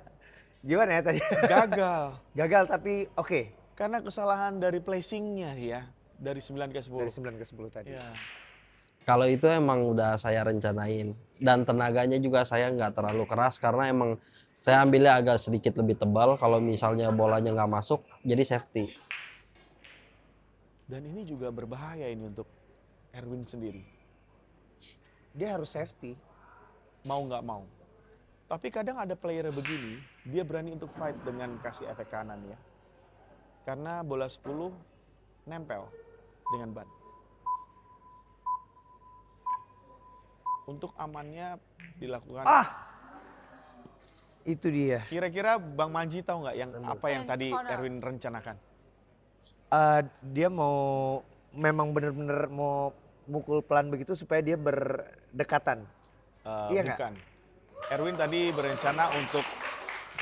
gimana ya tadi? Gagal. Gagal tapi oke. Karena kesalahan dari placingnya ya. Dari 9 ke 10. Dari 9 ke 10 tadi. Ya. Kalau itu emang udah saya rencanain dan tenaganya juga saya nggak terlalu keras karena emang saya ambilnya agak sedikit lebih tebal kalau misalnya bolanya nggak masuk jadi safety. Dan ini juga berbahaya ini untuk Erwin sendiri. Dia harus safety. Mau nggak mau. Tapi kadang ada player begini, dia berani untuk fight dengan kasih efek kanan ya. Karena bola 10 nempel dengan ban. Untuk amannya dilakukan. Itu dia. Kira-kira Bang Manji tahu nggak yang apa yang And tadi corner. Erwin rencanakan? Dia memang bener-bener mau mukul pelan begitu supaya dia berdekatan. Iya nggak? Bukan. Erwin tadi berencana untuk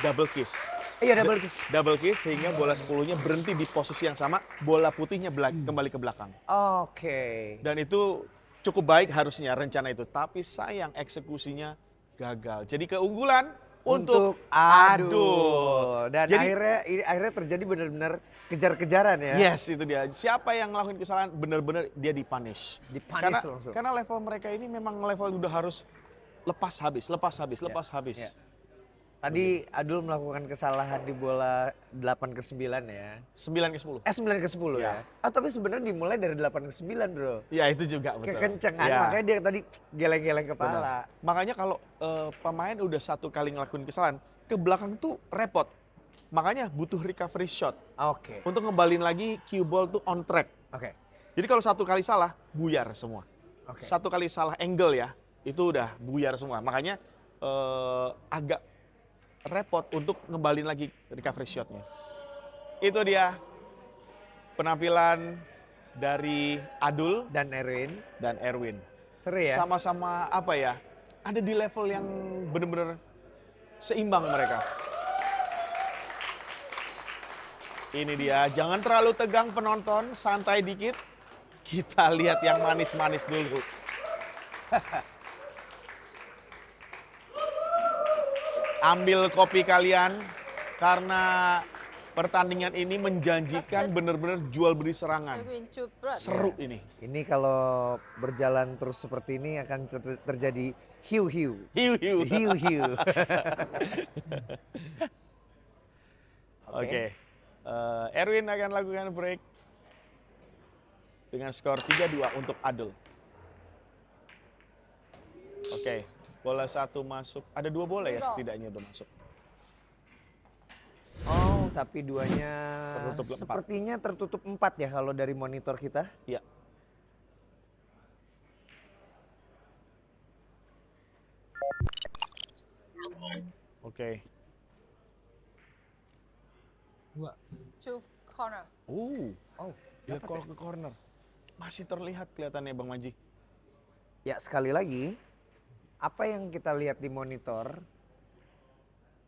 double kiss. Iya, double kiss. Double kiss sehingga bola 10-nya berhenti di posisi yang sama, bola putihnya kembali ke belakang. Oke. Dan itu cukup baik harusnya rencana itu, tapi sayang eksekusinya gagal. Jadi keunggulan untuk Adul. Dan Jadi- akhirnya terjadi benar-benar kejar-kejaran ya. Yes, itu dia. Siapa yang ngelakuin kesalahan benar-benar dia dipunish. Dipunish langsung. Karena level mereka ini memang level udah harus lepas habis. Ya. Tadi Adul melakukan kesalahan di bola 8-9 ya. 9-10. 9-10 ya. Tapi sebenarnya dimulai dari 8-9 bro. Ya itu juga betul. Kekencengan, Ya. makanya dia tadi geleng-geleng kepala. Benar. Makanya kalau pemain udah satu kali ngelakuin kesalahan, ke belakang tuh repot. Makanya butuh recovery shot. Oke. Untuk ngembalin lagi cue ball tuh on track. Oke. Jadi kalau satu kali salah, buyar semua. Oke. Satu kali salah angle ya, itu udah buyar semua. Makanya agak repot untuk ngembalin lagi recovery shotnya. Itu dia penampilan dari Adul Dan Erwin, dan Erwin. seru ya. Sama-sama apa ya, ada di level yang bener-bener seimbang mereka. Ini dia, jangan terlalu tegang penonton, santai dikit. Kita lihat yang manis-manis dulu. Ambil kopi kalian, karena pertandingan ini menjanjikan bener-bener jual beli serangan. Erwin Chuprat. Seru ini. Ini kalau berjalan terus seperti ini akan terjadi hiu-hiu. Hiu-hiu. Hiu-hiu. Oke. Erwin akan lakukan break dengan skor 3-2 untuk Adul. Oke, bola satu masuk. Ada 2 bola ya setidaknya udah masuk. Oh, tapi duanya Tertutup 4. sepertinya tertutup 4 ya kalau dari monitor kita. Iya. Oke. To corner. Oh, Dia call ke corner. Masih terlihat kelihatannya Bang Manji. ya sekali lagi, apa yang kita lihat di monitor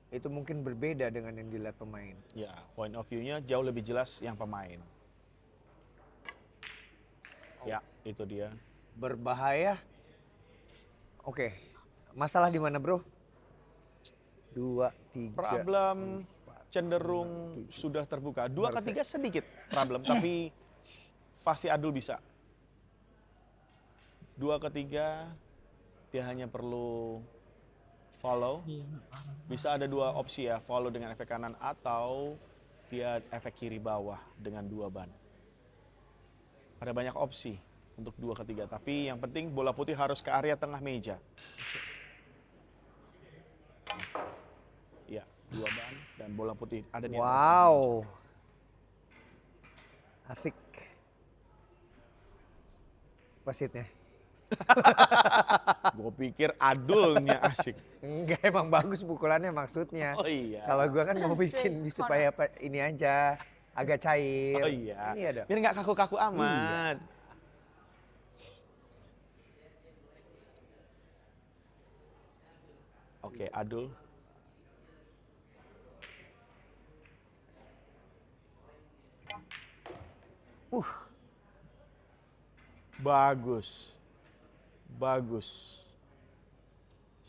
itu mungkin berbeda dengan yang dilihat pemain. Ya, point of view-nya jauh lebih jelas yang pemain. Ya, itu dia. Berbahaya. Oke, masalah di mana bro? 2, 3. Problem cenderung sudah terbuka. 2 ke 3 sedikit problem, tapi pasti Adul bisa. 2 ke 3 dia hanya perlu follow. Bisa ada 2 opsi ya, follow dengan efek kanan atau dia efek kiri bawah dengan 2 ban. Ada banyak opsi untuk 2 ke 3, tapi yang penting bola putih harus ke area tengah meja. Ya, 2 ban dan bola putih ada di area tengah meja. Wow. Asik. Wasitnya. Gue pikir Adulnya asik. Enggak, emang bagus pukulannya maksudnya. Oh iya. Kalau gua kan mau bikin supaya ini aja agak cair. Oh iya. Ini ada. Biar nggak kaku-kaku amat. Iya. Oke, Adul. Bagus. Bagus.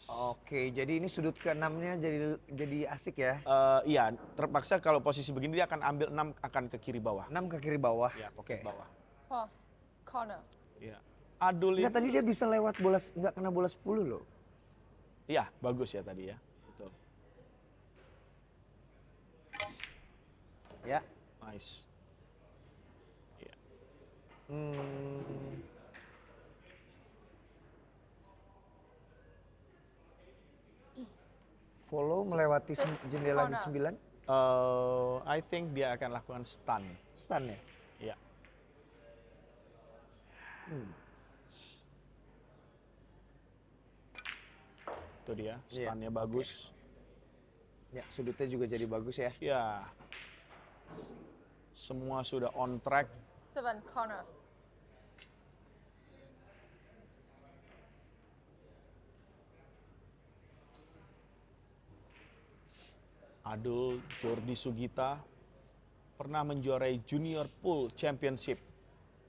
Oke, jadi ini sudut ke-6-nya jadi asik ya. Iya, terpaksa kalau posisi begini dia akan ambil 6 akan ke kiri bawah. 6 ke kiri bawah. Ya, Oke. pocket bawah. 4 corner. Iya. Adul Enggak, tadi dia bisa lewat bola, nggak kena bola 10 loh. Iya, bagus ya tadi ya. Betul. Ya. Nice. Iya. Hmm. Follow melewati jendela di 9. I think dia akan lakukan stun. Stun ya? Ya. Itu dia, Iya, stunnya bagus. Ya, sudutnya juga jadi bagus ya. Ya. Semua sudah on track. 7 corner. Adul Jordi Sugita pernah menjuarai Junior Pool Championship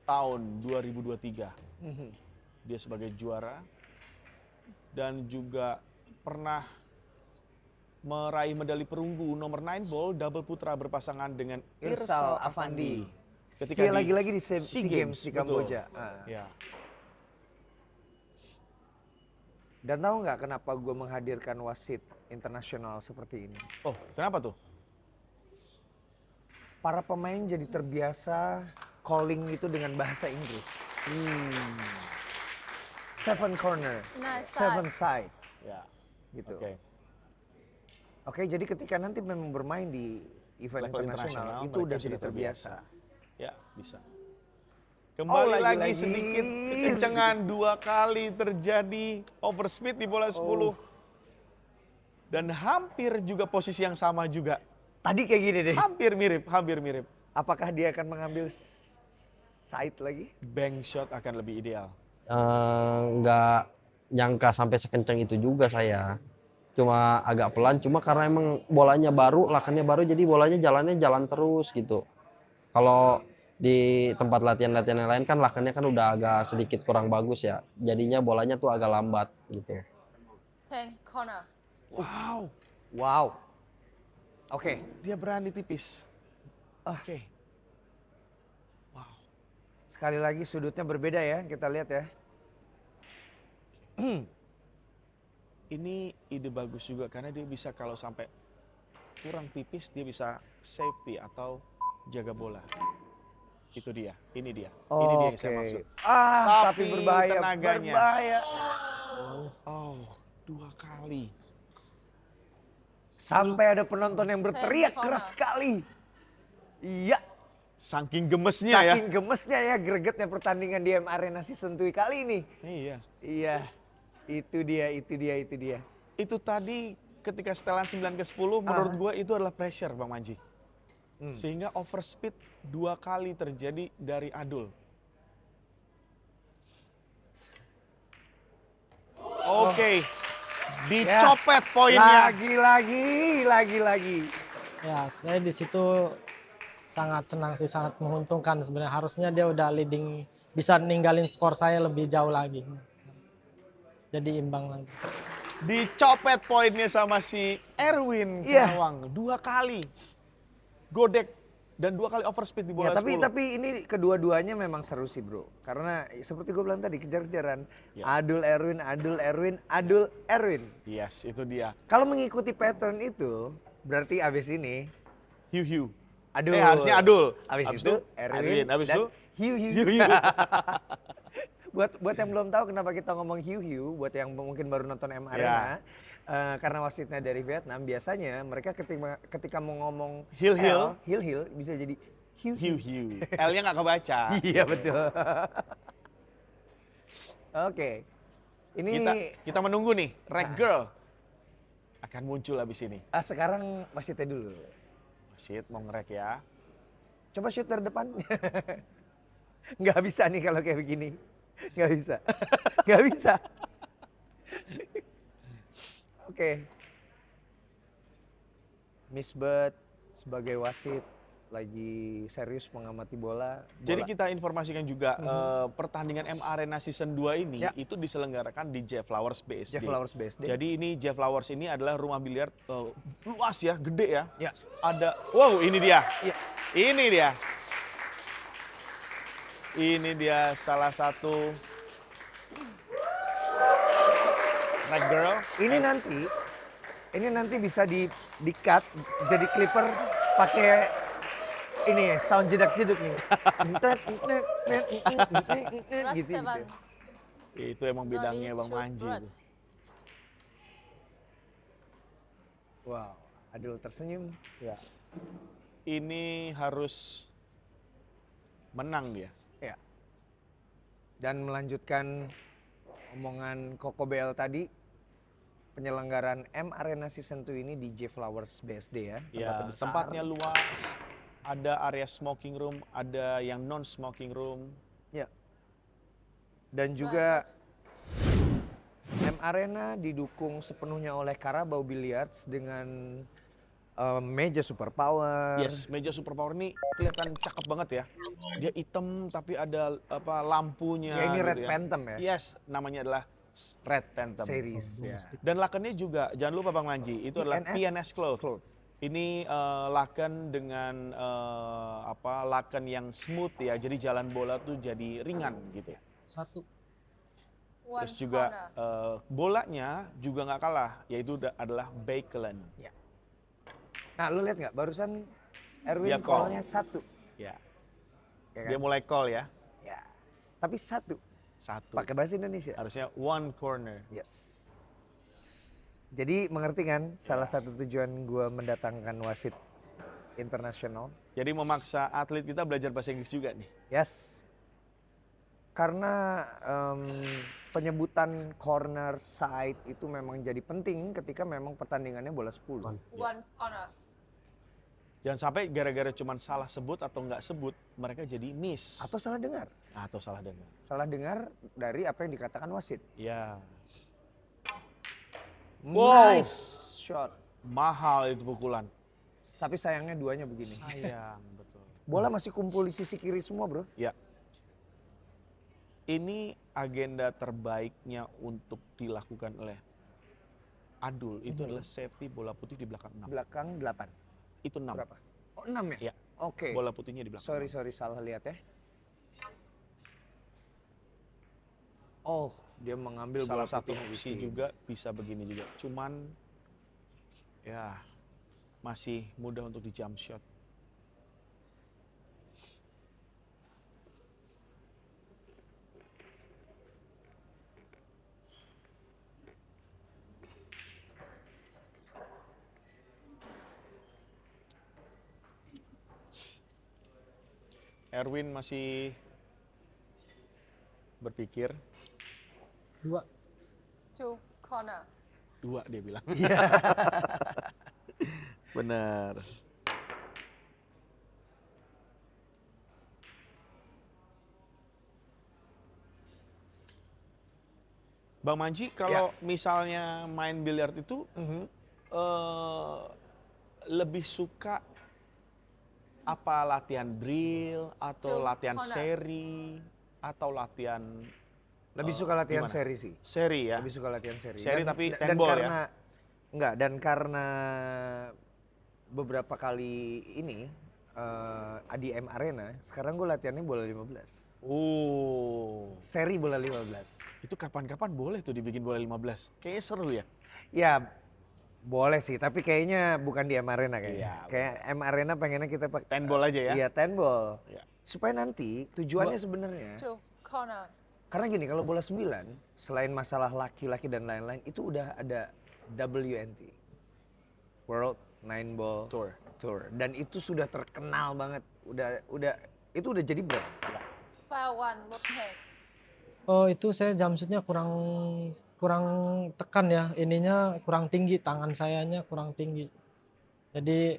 tahun 2023. Dia sebagai juara dan juga pernah meraih medali perunggu nomor 9 ball double putra berpasangan dengan Irsal Afandi. Ketika di lagi-lagi di SEA SEA Games di betul. Kamboja. Ah. Ya. Dan tahu nggak kenapa gue menghadirkan wasit internasional seperti ini? Oh, kenapa tuh? Para pemain jadi terbiasa calling itu dengan bahasa Inggris. 7 corner, Nice 7 side, Ya. gitu. Oke. Oke, jadi ketika nanti memang bermain di event Level internasional itu mereka udah jadi sudah terbiasa. Ya, bisa. Kembali lagi lagi-lagi. sedikit kekencangan 2 kali terjadi overspeed di bola 10. Dan hampir juga posisi yang sama juga. Tadi kayak gini deh. Hampir mirip, hampir mirip. Apakah dia akan mengambil side lagi? Bank shot akan lebih ideal. Nggak nyangka sampai sekencang itu juga saya. Cuma agak pelan, cuma karena emang bolanya baru, lakannya baru, jadi bolanya jalannya jalan terus gitu. Kalau di tempat latihan-latihan yang lain kan lakannya kan udah agak sedikit kurang bagus ya. Jadinya bolanya tuh agak lambat gitu. 10 corner. Wow, Wow. Oke. dia berani tipis. Oke. Wow. Sekali lagi sudutnya berbeda ya, kita lihat ya. Ini ide bagus juga karena dia bisa kalau sampai kurang tipis dia bisa safety atau jaga bola. Itu dia, ini dia. Ini dia yang saya maksud. Tapi Tapi berbahaya, tenaganya. berbahaya. Oh, 2 kali. Sampai ada penonton yang berteriak Corner. keras sekali. Iya, Saking gemesnya ya. saking gemesnya ya gregetnya pertandingan di M Arena Season 2 kali ini. Iya. Iya, itu dia. Itu tadi ketika setelan 9-10 menurut gue itu adalah pressure Bang Manji. Sehingga overspeed 2 kali terjadi dari Adul. Oke, dicopet poinnya. Lagi. Ya, saya di situ sangat senang sih, sangat menguntungkan sebenarnya. Harusnya dia udah leading, bisa ninggalin skor saya lebih jauh lagi. Jadi imbang lagi. Dicopet poinnya sama si Erwin Iya. Karawang 2 kali. Godek dan 2 kali overspeed di bola Ya, 10. tapi ini kedua-duanya memang seru sih bro. Karena seperti gue bilang tadi kejar-kejaran. Ya. Adul Erwin. Yes, itu dia. Kalau mengikuti pattern itu berarti abis ini Hiu-hiu. Adul. Harusnya Adul. Abis Habis itu itu Erwin. Habis dan itu hiu-hiu. hiu-hiu. buat yang belum tahu kenapa kita ngomong hiu-hiu, buat yang mungkin baru nonton M Arena, karena wasitnya dari Vietnam, biasanya mereka ketika mau ngomong Hil-hil. hil bisa jadi hiu-hiu. Hiu-hiu. L-nya nggak kebaca. Iya betul. Oke, ini Kita menunggu nih, Rag Girl akan muncul habis ini. sekarang wasitnya dulu. Wasit mau ngerek ya. Coba shoot dari depan. Nggak bisa nih kalau kayak begini. Nggak bisa. Nggak bisa. Oke. Miss Bird sebagai wasit lagi serius mengamati bola. Jadi kita informasikan juga pertandingan M Arena Season 2 ini Ya. itu diselenggarakan di Jeff Flowers BSD. Jeff Flowers BSD. Jadi ini Jeff Flowers ini adalah rumah biliar luas ya, gede ya. Ya. Ada, wow ini dia. Ya. Ini dia. Ini dia salah satu Rag girl. Ini nanti bisa di cut jadi clipper pakai ini sound jedak-jeduk nih. Brush gitu. seven. Itu emang bidangnya Bang Manji. Brush. Itu. Wow, Adul tersenyum. Ya. Ini harus menang dia. Ya. Dan melanjutkan omongan Koko BL tadi, penyelenggaraan M Arena Season 2 ini di J Flowers BSD ya. Ya, besar. tempatnya luas. Ada area smoking room, ada yang non smoking room. Ya. Dan juga M Arena didukung sepenuhnya oleh Carabao Billiards dengan meja super power. Yes, meja superpower ini kelihatan cakep banget ya. Dia hitam tapi ada apa lampunya. Ya ini Red gitu Phantom ya. Yes, namanya adalah Red Phantom. Series ya. Dan lakennya juga jangan lupa Bang Manji, itu adalah PNS Cloth. Ini laken dengan laken yang smooth ya. Jadi jalan bola tuh jadi ringan gitu. Satu. One Terus juga corner. bolanya juga nggak kalah, yaitu adalah Bakelin. Nah lu lihat nggak barusan Erwin Dia call. call-nya 1. Ya. Ya kan? Dia mulai call ya. Ya. Tapi 1. Satu. Pakai bahasa Indonesia. Harusnya one corner. Yes. Jadi mengerti kan salah satu tujuan gua mendatangkan wasit internasional? Jadi memaksa atlet kita belajar bahasa Inggris juga nih. Yes. Karena penyebutan corner side itu memang jadi penting ketika memang pertandingannya bola 10. One corner. Jangan sampai gara-gara cuman salah sebut atau nggak sebut, mereka jadi miss. Atau salah dengar. Atau salah dengar. Salah dengar dari apa yang dikatakan wasit. Ya, Wow. Nice shot. mahal itu pukulan. Tapi sayangnya duanya begini. Sayang, betul. Bola masih kumpul di sisi kiri semua, bro. Ya. Ini agenda terbaiknya untuk dilakukan oleh Adul. Itu adalah safety bola putih di belakang 6. Belakang 8. Itu 6. Berapa? Oh 6 ya? Ya. Oke. Bola putihnya di belakang. Sorry salah lihat ya. Oh, dia mengambil Salah bola satu putihnya di opsi sini. juga bisa begini juga. Cuman ya masih mudah untuk di jump shot. Erwin masih berpikir. 2. Two corner. 2 dia bilang. Benar. Bang Manji, kalau misalnya main biliar itu lebih suka apa latihan drill atau Two latihan corner. seri atau latihan Lebih suka latihan gimana? seri sih. seri ya? Lebih suka latihan seri. Seri tapi dan 10 ball ya? karena enggak, dan karena beberapa kali ini di M Arena, sekarang gue latihannya bola 15. Seri bola 15. Itu kapan-kapan boleh tuh dibikin bola 15. Kayaknya seru ya? Ya boleh sih, tapi kayaknya bukan di M Arena kayaknya. Iya, Kayak M Arena pengennya kita pakai 10 ball aja ya? Iya, 10 ball. Iya. Supaya nanti tujuannya sebenarnya Two corner. karena gini, kalau bola 9 selain masalah laki-laki dan lain-lain itu udah ada WNT. World Nine Ball Tour. Dan itu sudah terkenal banget. Itu udah jadi brand. File one. Rotate. Oh itu saya jump shootnya kurang tekan ya, ininya kurang tinggi, tangan sayanya kurang tinggi. Jadi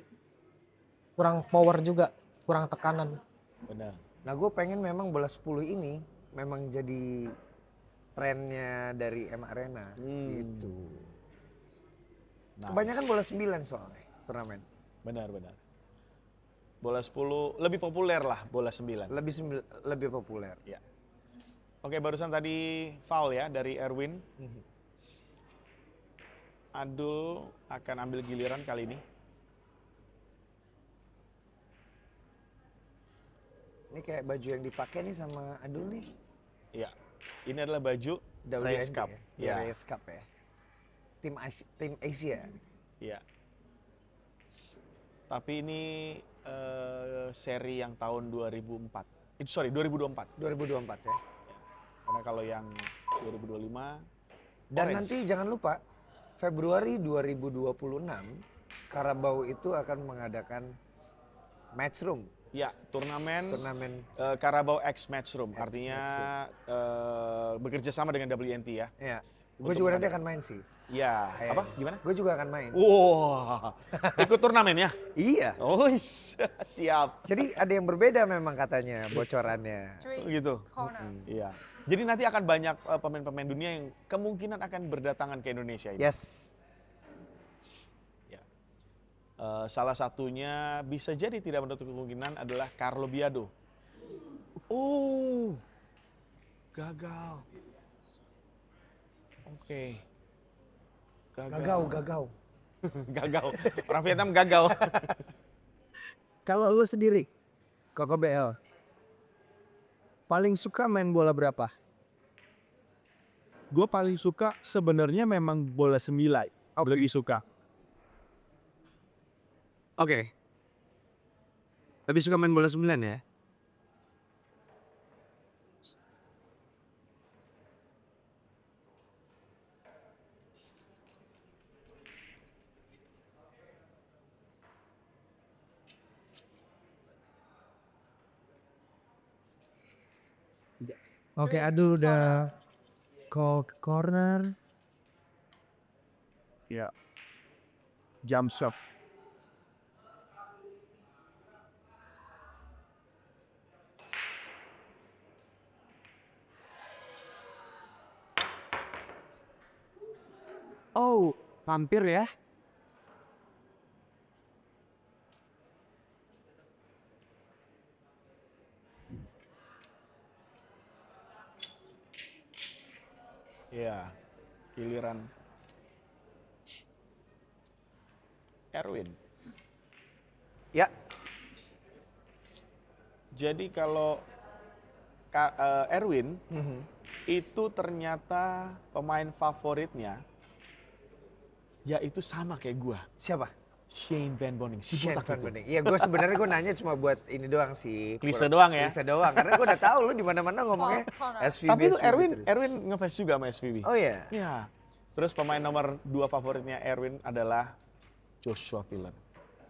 kurang power juga, kurang tekanan. Benar. Nah, gue pengen memang bola 10 ini memang jadi trennya dari M Arena gitu. Nice. Kebanyakan bola 9 soalnya turnamen. Benar. Bola 10 lebih populer lah bola 9. Lebih populer. Ya. Oke, barusan tadi foul ya dari Erwin. Adul akan ambil giliran kali ini. Ini kayak baju yang dipakai nih sama Adul nih. Iya. Ini adalah baju WNT Race Cup. ya? Ya. Race Cup ya. tim Asia. Iya. Tapi ini seri yang tahun 2004. 2024. 2024 ya. Karena kalau yang 2025 Dan Orange. nanti jangan lupa Februari 2026 Carabao itu akan mengadakan Matchroom, ya turnamen turnamen. Carabao X Matchroom. X Artinya Matchroom. bekerja sama dengan WNT ya. Ya, gue Untuk juga nanti mengadakan. akan main sih. Ya, apa? Gimana? Gue juga akan main. Wah, ikut turnamen ya? Iya. Oh, siap. Jadi ada yang berbeda memang katanya bocorannya. 3 Gitu. corner. Iya. Jadi nanti akan banyak pemain-pemain dunia yang kemungkinan akan berdatangan ke Indonesia ini. Yes. Ya. Salah satunya bisa jadi tidak menutup kemungkinan adalah Carlo Biado. Oh, gagal. Oke. Gagau. Gagal. Orang Vietnam gagal. Kalau lu sendiri, Koko BL, paling suka main bola berapa? Gue paling suka sebenarnya memang bola 9. Lebih suka. Oke. Lebih suka main bola 9 ya? Oke, aduh udah call ke corner. Ya. Jump shot. Oh, hampir ya. Ya, giliran Erwin. Ya. Jadi kalau Erwin itu ternyata pemain favoritnya yaitu sama kayak gua, Siapa? Shane Van Bommel. Si Shane botak Van itu. Bommel. Iya, gue sebenarnya gue nanya cuma buat ini doang sih. Klise doang ya? Klise doang, karena gue udah tahu lu di mana-mana ngomongnya Corner. SVB. Tapi itu SVB terus. Erwin ngefans juga sama SVB. Oh iya. Ya. Terus pemain nomor 2 favoritnya Erwin adalah Joshua Filler.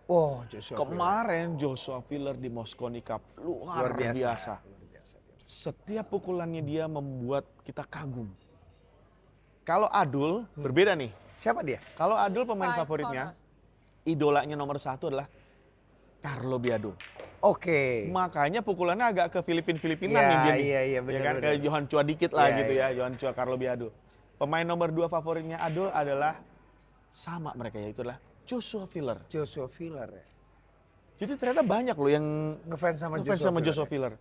Oh, Joshua. Kemarin Joshua Filler di Mosconi Cup luar biasa. Luar biasa. Setiap pukulannya dia membuat kita kagum. Kalau Adul berbeda nih. Siapa dia? Kalau Adul pemain 5 favoritnya, corner. idolanya nomor 1 adalah Carlo Biado. Oke. Makanya pukulannya agak ke Filipin-Filipinan Iya, nih dia nih. iya, Ya bener, kan, bener. kayak Johan Chua dikit lah Iya, gitu iya. ya, Johan Chua Carlo Biado. Pemain nomor 2 favoritnya Adul adalah sama mereka, yaitu adalah Joshua Filler. Joshua Filler ya. Jadi ternyata banyak loh yang Ngefans sama ngefans Joshua sama Filler. Joshua Filler.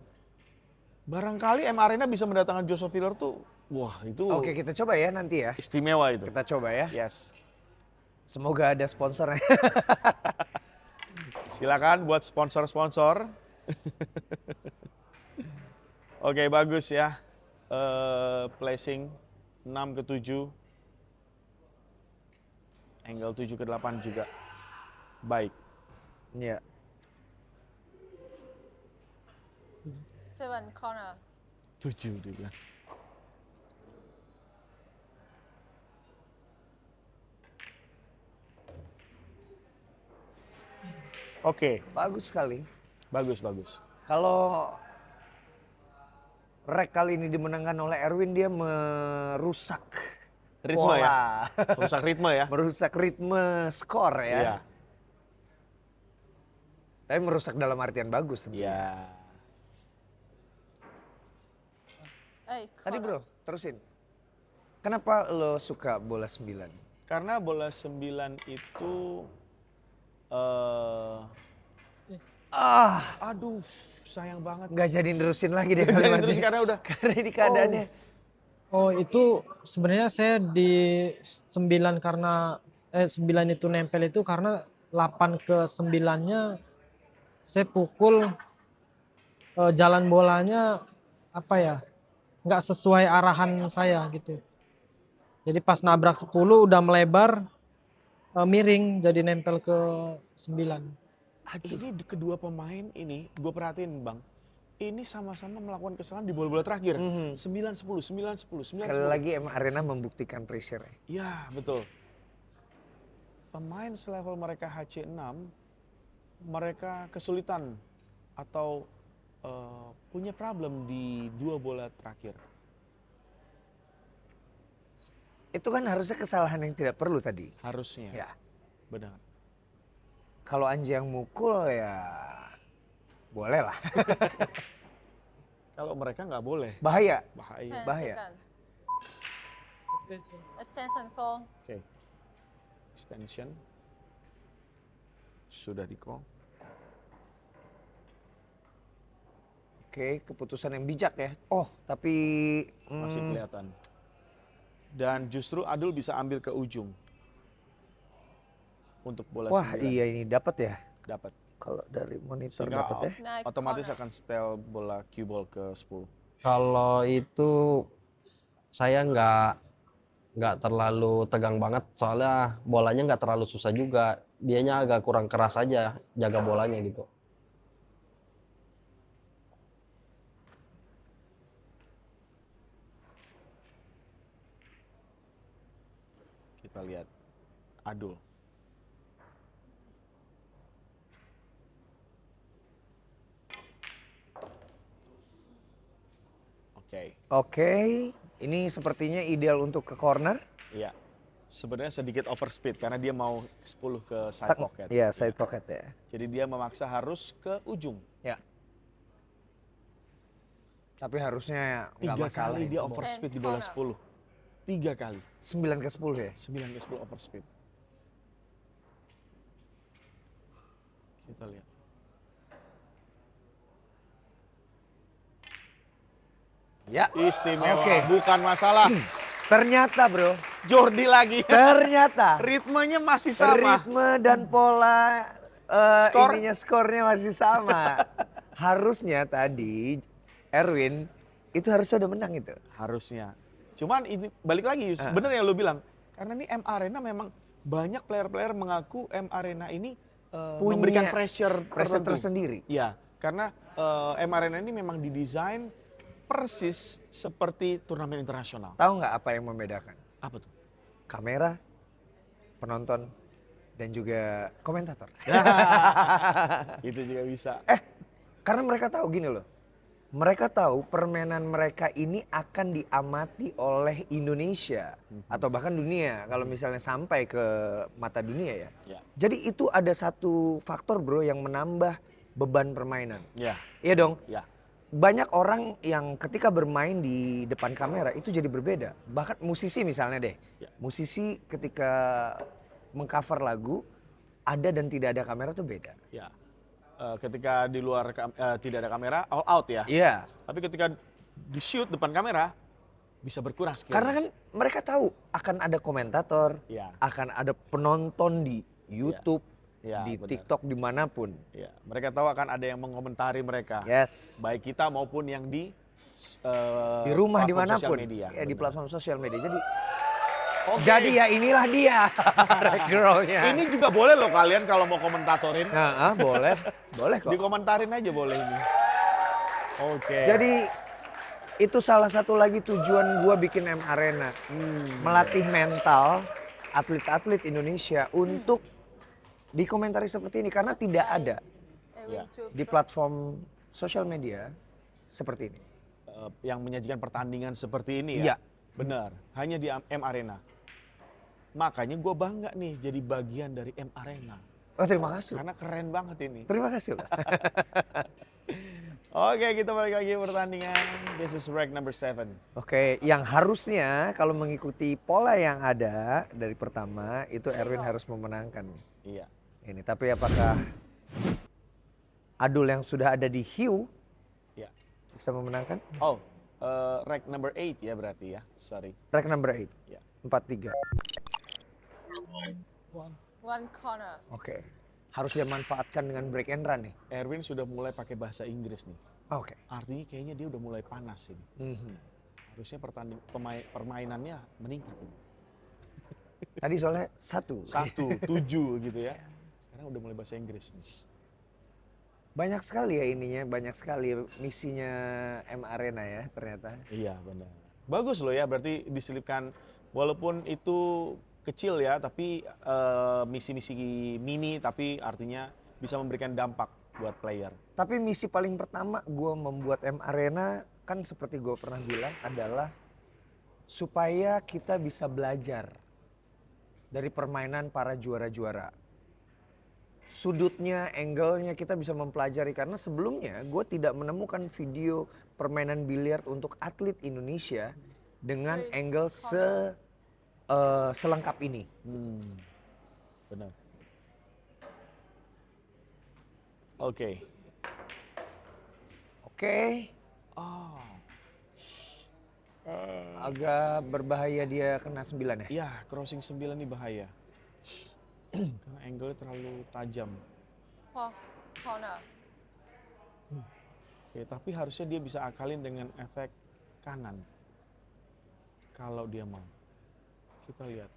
Barangkali M Arena bisa mendatangkan Joshua Filler tuh, wah itu Oke, kita coba ya nanti ya. istimewa itu. Kita coba ya. Yes. Semoga ada sponsornya. Silakan buat sponsor-sponsor. Oke, bagus ya. Placing 6 ke 7. Angle 7 ke 8 juga. Baik. Iya. 7 corner. 7 dia bilang. Oke, Bagus sekali. bagus, bagus. Kalau rek kali ini dimenangkan oleh Erwin, dia merusak Ritme pola. ya? Rusak ritme ya? Merusak ritme skor ya. Iya. Tapi merusak dalam artian bagus tentunya. Iya. Tadi bro, terusin. Kenapa lo suka bola 9? Karena bola 9 itu aduh, sayang banget. Nggak jadi nerusin lagi deh. Jadi kalimatnya. terus karena udah Karena ini keadaannya. Oh itu sebenarnya saya di 9 karena 9 itu nempel itu karena 8 ke 9-nya saya pukul jalan bolanya apa ya nggak sesuai arahan saya gitu. Jadi pas nabrak 10 udah melebar, miring jadi nempel ke 9. Ini kedua pemain ini, gue perhatiin Bang, ini sama-sama melakukan kesalahan di bola-bola terakhir. 9-10, 9-10, 9-10. Sekali lagi M Arena membuktikan pressure. Ya, betul. Pemain selevel mereka HC6, mereka kesulitan atau punya problem di dua bola terakhir. Itu kan harusnya kesalahan yang tidak perlu tadi. Harusnya. Ya. Benar. Kalau Anji yang mukul ya boleh lah. Kalau mereka nggak boleh, Bahaya. bahaya. 10 bahaya. second. Extension call. Oke. Extension. Sudah di call. Oke, keputusan yang bijak ya. Oh, tapi Masih kelihatan. Dan justru Adul bisa ambil ke ujung. Untuk bola wah 9. iya ini dapat ya. Dapat. Kalau dari monitor Sehingga dapat ya. Naik otomatis corner. akan setel bola cue ball ke 10. Kalau itu saya nggak terlalu tegang banget, soalnya bolanya nggak terlalu susah juga. Dianya agak kurang keras aja jaga bolanya gitu. Kita lihat Adul. Oke, Oke, ini sepertinya ideal untuk ke corner. iya. Sebenarnya sedikit overspeed karena dia mau 10 ke side pocket. Iya, side pocket ya. Jadi dia memaksa harus ke ujung. Ya. Tapi harusnya nggak 3 masalah. kali ini. dia overspeed di bola corner. 10. 3 kali. 9 ke 10 ya. 9 ke 10 overspeed. Kita lihat. Ya. Istimewa, Oke. bukan masalah. Ternyata bro, Jordi lagi. ternyata Ritmenya masih sama. ritme dan pola Skor. skornya masih sama. Harusnya tadi Erwin itu harusnya udah menang itu. Harusnya. Cuman ini balik lagi, bener yang lu bilang. Karena ini M Arena memang banyak player-player mengaku M Arena ini Punya memberikan pressure tertentu. tersendiri. Iya, karena M Arena ini memang didesain persis seperti turnamen internasional. Tahu nggak apa yang membedakan? Apa tuh? Kamera, penonton, dan juga komentator. Itu juga bisa. Karena mereka tahu gini loh. Mereka tahu permainan mereka ini akan diamati oleh Indonesia atau bahkan dunia kalau misalnya sampai ke mata dunia ya. Ya. Jadi itu ada satu faktor bro yang menambah beban permainan. Ya, Iya dong. ya. Banyak orang yang ketika bermain di depan kamera itu jadi berbeda. Bahkan musisi misalnya deh. Ya. Musisi ketika mengcover lagu ada dan tidak ada kamera tuh beda. Ya. Ketika di luar tidak ada kamera, all out ya. Iya. Tapi ketika di shoot depan kamera, bisa berkurang skill. Karena kan mereka tahu akan ada komentator, Ya, akan ada penonton di YouTube, ya, di benar. TikTok dimanapun. Ya, mereka tahu akan ada yang mengomentari mereka. Yes. Baik kita maupun yang di Di rumah platform dimanapun. sosial media. Ya di Benar. platform sosial media. Jadi Oke. jadi ya inilah dia Girlnya. Ini juga boleh loh kalian kalau mau komentatorin. Nah, boleh. Boleh kok. Dikomentarin aja boleh ini. Oke. Jadi itu salah satu lagi tujuan gua bikin M Arena. Melatih mental atlet-atlet Indonesia untuk dikomentari seperti ini. Karena tidak ada Ya. Erwin to di platform sosial media seperti ini. Yang menyajikan pertandingan seperti ini Iya. ya. Benar, hanya di M Arena. Makanya gue bangga nih jadi bagian dari M Arena. Oh terima kasih. Karena keren banget ini. Terima kasih lah. Oke, kita balik lagi pertandingan. This is rack number 7. Oke, yang harusnya kalau mengikuti pola yang ada dari pertama itu Erwin harus memenangkan. Iya. Ini tapi apakah Adul yang sudah ada di hiu Iya. bisa memenangkan? Oh, rack number 8 ya berarti ya. Sorry. Rack number 8. Ya. 4-3. one corner. Oke. Harus dia manfaatkan dengan break and run nih. Erwin sudah mulai pakai bahasa Inggris nih. Oke. Artinya kayaknya dia udah mulai panas ini. Mhm. Harusnya permainannya meningkat ini. Tadi soalnya 1. 1, 7 gitu ya. Sekarang udah mulai bahasa Inggris. Banyak sekali ya ininya, banyak sekali misinya M Arena ya ternyata. Iya benar. Bagus loh ya, berarti diselipkan walaupun itu kecil ya, tapi misi-misi mini tapi artinya bisa memberikan dampak buat player. Tapi misi paling pertama gue membuat M Arena kan seperti gue pernah bilang adalah supaya kita bisa belajar dari permainan para juara-juara. Sudutnya, angle-nya kita bisa mempelajari karena sebelumnya gue tidak menemukan video permainan biliar untuk atlet Indonesia dengan angle selengkap ini. Benar. Oke. Oh. Agak berbahaya dia kena 9 ya? Iya, crossing 9 ini bahaya. Karena angle terlalu tajam. 4 corner. Oke, tapi harusnya dia bisa akalin dengan efek kanan. Kalau dia mau. Kita lihat.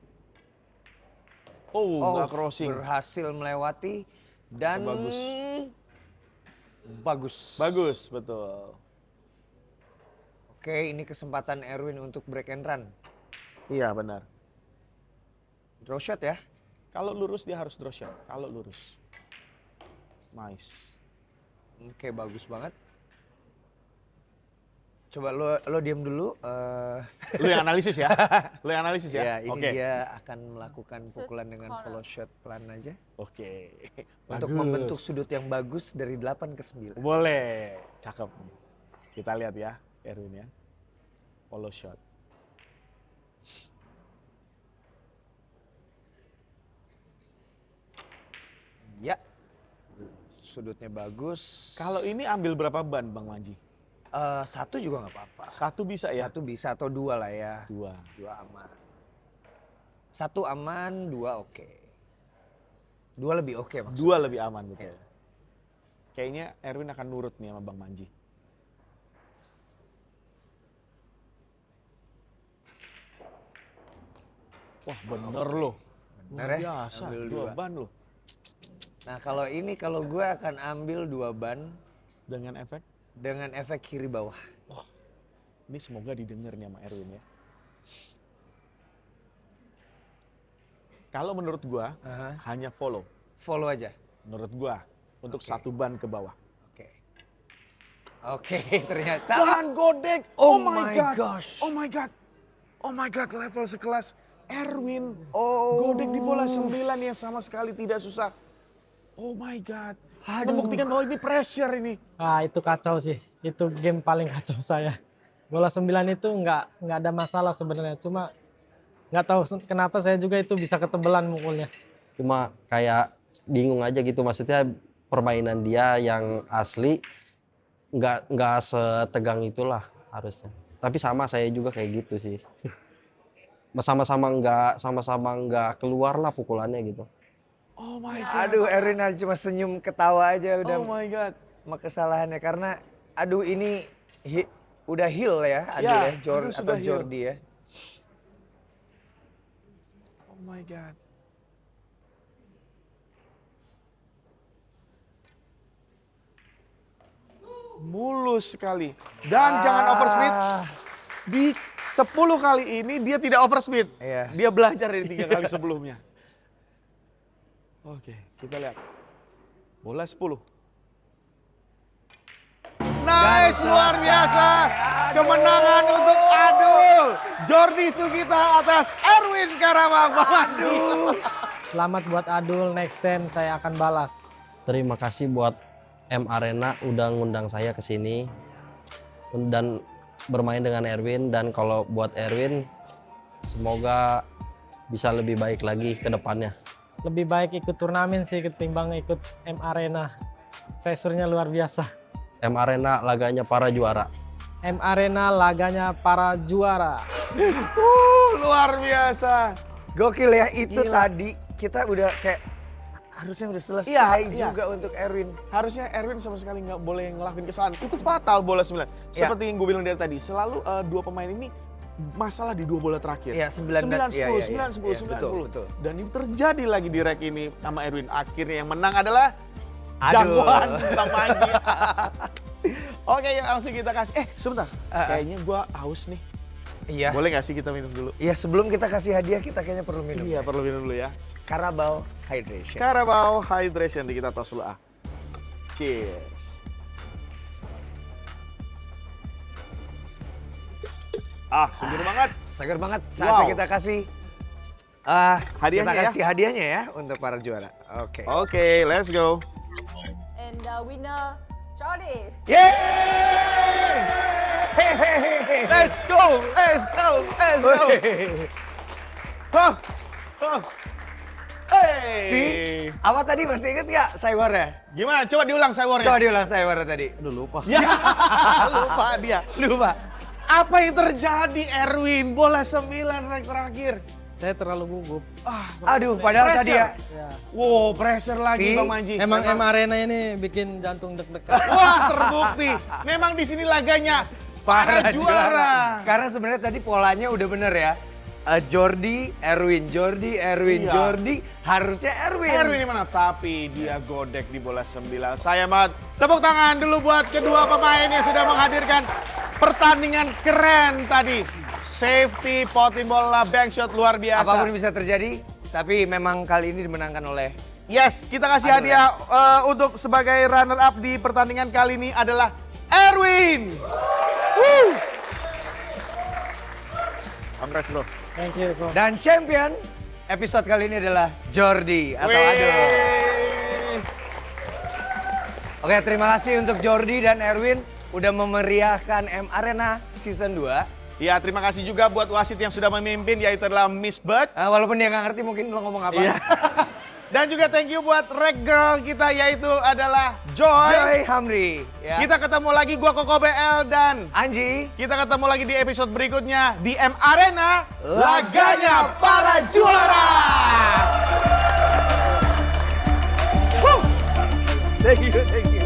Oh, nggak crossing. Berhasil melewati dan Bagus. Bagus, betul. Oke, ini kesempatan Erwin untuk break and run. Iya, benar. Draw shot ya. Kalau lurus dia harus draw shot. Kalau lurus. Nice. Oke, bagus banget. Coba lo diam dulu. Lu yang analisis ya? Lu yang analisis ya? Ya, ini Oke. dia akan melakukan pukulan dengan corner. follow shot pelan aja. Oke. Untuk Bagus. membentuk sudut yang bagus dari 8 ke 9. Boleh. Cakep. Kita lihat ya, Erwin ya. Follow shot. Ya. Sudutnya bagus. Kalau ini ambil berapa ban Bang Manji? 1 juga nggak apa-apa. 1 bisa ya? 1 bisa atau 2 lah ya. 2. 2 aman. 1 aman, 2 oke. 2 lebih oke maksudnya. 2 lebih aman betul. Kayaknya Erwin akan nurut nih sama Bang Manji. Wah bener loh. Bener Luar ya, biasa, ambil 2 2. ban loh. Nah kalau ini kalau gue akan ambil 2 ban Dengan efek, dengan efek kiri bawah. ini semoga didengar nih sama Erwin ya. Kalau menurut gua, Aha. hanya follow. Follow aja. Menurut gua, untuk Oke. 1 ban ke bawah. Oke. Oke, ternyata. Dan Godek, Oh my gosh. Oh my god. Oh my god, level sekelas Erwin. Oh. Godek di bola 9 yang sama sekali tidak susah. Oh my god. Aduh. Membuktikan bahwa ini pressure ini. Ah, itu kacau sih. Itu game paling kacau saya. Bola 9 itu nggak ada masalah sebenarnya. Cuma nggak tahu kenapa saya juga itu bisa ketebelan mukulnya. Cuma kayak bingung aja gitu, maksudnya permainan dia yang asli nggak setegang itulah harusnya. Tapi sama saya juga kayak gitu sih. Sama-sama nggak keluar lah pukulannya gitu. Oh my god. Aduh, Erwin cuma senyum ketawa aja udah Oh my god. sama kesalahannya karena aduh ini udah heal ya Adul Ya, ya, Adul atau sudah heal. Jordi ya. Oh my god. Mulus sekali. Dan jangan overspeed. Di 10 kali ini dia tidak overspeed. Iya. Dia belajar dari 3 kali sebelumnya. Oke, kita lihat. Bola 10. Nice, luar biasa. Kemenangan untuk Adul. Jordi Sugita atas Erwin Karawang. Aduh. Selamat buat Adul, next time saya akan balas. Terima kasih buat M Arena udah ngundang saya ke sini dan bermain dengan Erwin, dan kalau buat Erwin semoga bisa lebih baik lagi ke depannya. Lebih baik ikut turnamen sih ketimbang ikut M Arena. Pressure-nya luar biasa. M Arena laganya para juara. M Arena laganya para juara. Luar biasa. Gokil ya itu Gila. tadi kita udah kayak harusnya udah selesai Iya, juga untuk Erwin. Harusnya Erwin sama sekali nggak boleh ngelakuin kesalahan. Itu fatal bola 9. Seperti yang gue bilang dari tadi, selalu 2 pemain ini masalah di 2 bola terakhir. Iya, 9 dan 9-10, iya, iya, 9-10, iya, 9-10. betul. Dan ini terjadi lagi di rek ini sama Erwin. Akhirnya yang menang adalah Aduh. jagoan Bang Manji. Oke, yuk langsung kita kasih. Sebentar. Kayaknya gua haus nih. Iya. Boleh nggak sih kita minum dulu? Iya, sebelum kita kasih hadiah kita kayaknya perlu minum. Iya, perlu minum dulu ya. Carabao Hydration. Carabao Hydration, kita tos dulu ah. Cheers. Seger banget. Segar banget. Saatnya Wow. kita kasih Hadiahnya kita ya. kasih hadiahnya ya untuk para juara. Oke. Oke, let's go. And the winner, Jordi. Yeay! Hehehe. Let's go, let's go, let's go. Huh. Huh. Hey. Si, apa tadi masih inget nggak saywarnya? Gimana? Coba diulang saywarnya. Coba diulang saywarnya tadi. Aduh lupa. Ya, lupa dia. Lupa. Apa yang terjadi, Erwin? Bola 9 rek terakhir. Saya terlalu gugup. Aduh, padahal tadi ya. Ya. Wow, pressure lagi Si, Bang Manji. Emang Arena ini bikin jantung deg-degan. Wah, terbukti. Memang di sini laganya para juara. Karena sebenarnya tadi polanya udah bener ya. Jordi, Erwin, Jordi, Erwin, Iya. Jordi. Harusnya Erwin. Erwin di mana? Tapi dia godek di bola 9. Saya banget. Tepuk tangan dulu buat kedua pemain yang sudah menghadirkan pertandingan keren tadi. Safety, potting bola, bank shot luar biasa. Apapun bisa terjadi, tapi memang kali ini dimenangkan oleh Yes, kita kasih hadiah untuk sebagai runner up di pertandingan kali ini adalah Erwin. Woo! Congrats bro. Thank you, bro. dan champion episode kali ini adalah Jordi atau Ado. Wih. Oke, terima kasih untuk Jordi dan Erwin udah memeriahkan M Arena season 2. Ya, terima kasih juga buat wasit yang sudah memimpin, yaitu adalah Miss Bird. Walaupun dia nggak ngerti mungkin lo ngomong apa. Iya. Dan juga thank you buat reg girl kita, yaitu adalah Joy. Joy Hamri. Ya. Kita ketemu lagi, gua Koko BL dan Anji. kita ketemu lagi di episode berikutnya di M Arena. Laganya para juara. Thank you, thank you.